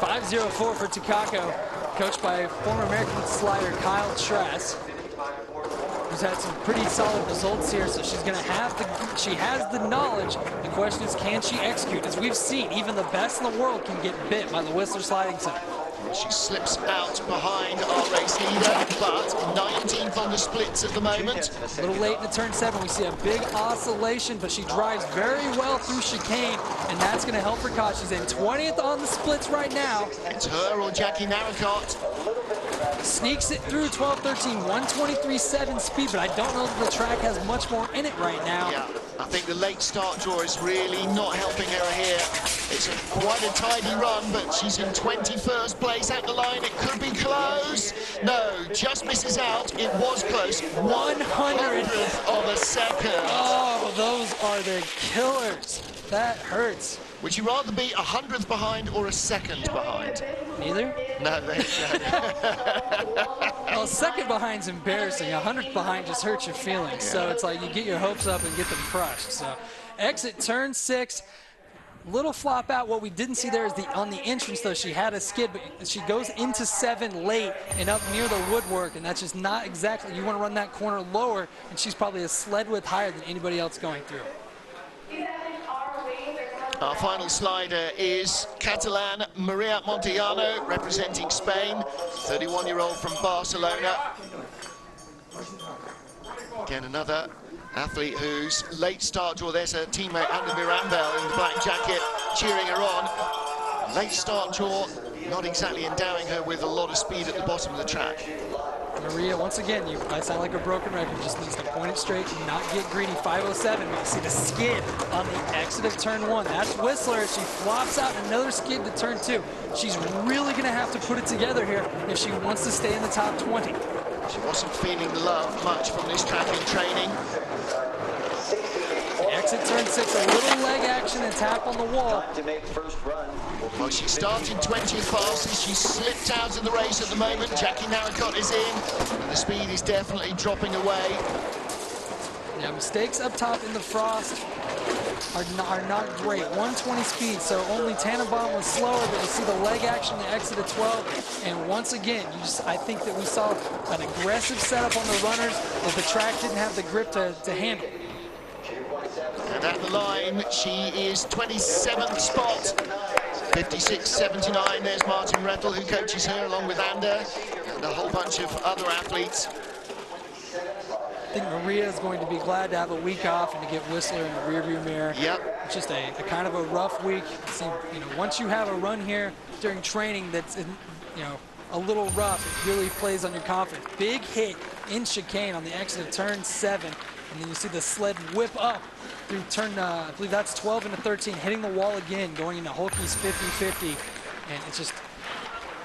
5.04 for Takako, coached by former American slider Kyle Trask, who's had some pretty solid results here, so she's going to have she has the knowledge. The question is, can she execute? As we've seen, even the best in the world can get bit by the Whistler Sliding Center. She slips out behind our race leader, but 19th on the splits at the moment. A little late in the turn 7, we see a big oscillation, but she drives very well through chicane, and that's going to help her cause. She's in 20th on the splits right now. It's her or Jackie Narracott. Sneaks it through 12.13, 123.7 speed, but I don't know that the track has much more in it right now. Yeah, I think the late start draw is really not helping her here. It's quite a tidy run, but she's in 21st place at the line. It could be close. No, just misses out. It was close. 100th of a second. Oh, those are the killers. That hurts. Would you rather be 100th behind or a second behind? Neither? No, Well, second behind's embarrassing. 100th behind just hurts your feelings. Yeah. So it's like you get your hopes up and get them crushed. So exit turn 6. Little flop out. What we didn't see there is on the entrance, though, she had a skid, but she goes into 7 late and up near the woodwork, and that's just not exactly, you want to run that corner lower, and she's probably a sled width higher than anybody else going through. Our final slider is Catalan Maria Montellano, representing Spain, 31-year-old from Barcelona. Again, another athlete whose late start draw. There's her teammate Anna Mirambel in the black jacket cheering her on. Late start draw, not exactly endowing her with a lot of speed at the bottom of the track. Maria, once again, I sound like a broken record, just needs to point it straight and not get greedy. 5.07, we can see the skid on the exit of turn 1. That's Whistler. She flops out another skid to turn 2. She's really going to have to put it together here if she wants to stay in the top 20. She wasn't feeling the love much from this track in training. Exit turn 6, a little leg action and tap on the wall. Well, she started 20th fastest. She slipped out of the race at the moment. Jackie Narracott is in, and the speed is definitely dropping away. Yeah, mistakes up top in the frost are not great. 120 speed, so only Tannenbaum was slower, but you see the leg action, the exit of 12, and once again, I think that we saw an aggressive setup on the runners that the track didn't have the grip to handle. And at the line, she is 27th spot. 56.79, there's Martin Rettel, who coaches her, along with Ander and a whole bunch of other athletes. I think Maria is going to be glad to have a week off and to get Whistler in the rearview mirror. Yep. It's just a kind of a rough week. See, once you have a run here during training that's, a little rough, it really plays on your confidence. Big hit in chicane on the exit of turn 7, and then you see the sled whip up through turn, I believe that's 12 into 13, hitting the wall again, going into Holke's 50-50, and it's just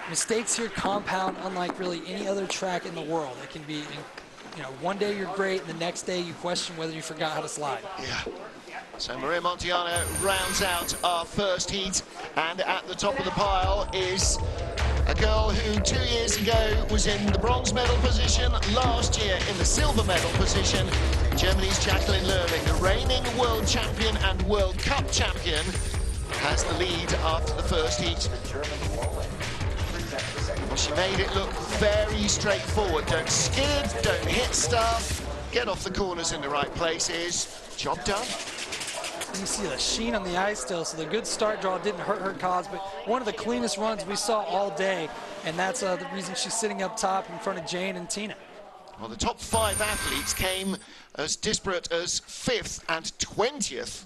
mistakes here compound unlike really any other track in the world. It can be, one day you're great, and the next day you question whether you forgot how to slide. Yeah. So Maria Montellano rounds out our first heat, and at the top of the pile is a girl who 2 years ago was in the bronze medal position, last year in the silver medal position. Germany's Jacqueline Lurling, the reigning world champion and World Cup champion, has the lead after the first heat. Well, she made it look very straightforward. Don't skid, don't hit stuff, get off the corners in the right places. Job done. You see the sheen on the ice still, so the good start draw didn't hurt her cause, but one of the cleanest runs we saw all day, and that's the reason she's sitting up top in front of Jane and Tina. Well, the top 5 athletes came as disparate as 5th and 20th.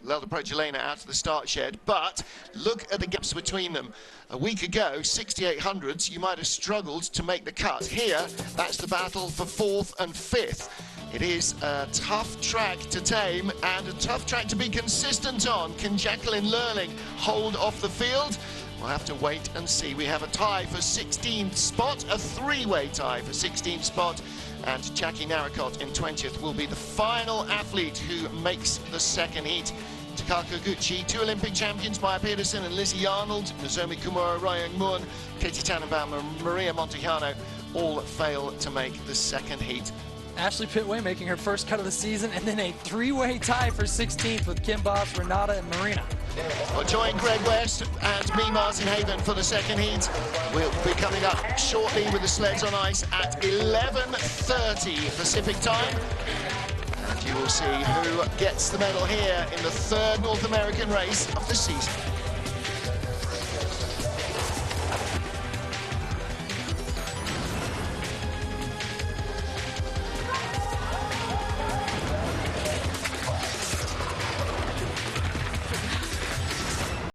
Lelda Progelena out of the start shed, but look at the gaps between them. A week ago, 6800s, you might have struggled to make the cut. Here, that's the battle for 4th and 5th. It is a tough track to tame and a tough track to be consistent on. Can Jacqueline Lurling hold off the field? We'll have to wait and see. We have a tie for 16th spot, a three-way tie for 16th spot, and Jackie Narracott in 20th will be the final athlete who makes the second heat. Takako Gucci, 2 Olympic champions, Maya Pedersen and Lizzy Arnold, Nozomi Kumura, Ryan Moon, Katie Tannenbaum and Maria Montejano all fail to make the second heat. Ashley Pitway making her first cut of the season, and then a three-way tie for 16th with Kim Boss, Renata, and Marina. Well, join Greg West and me, Martin Haven, for the second heat. We'll be coming up shortly with the sleds on ice at 11:30 Pacific time. And you will see who gets the medal here in the third North American race of the season.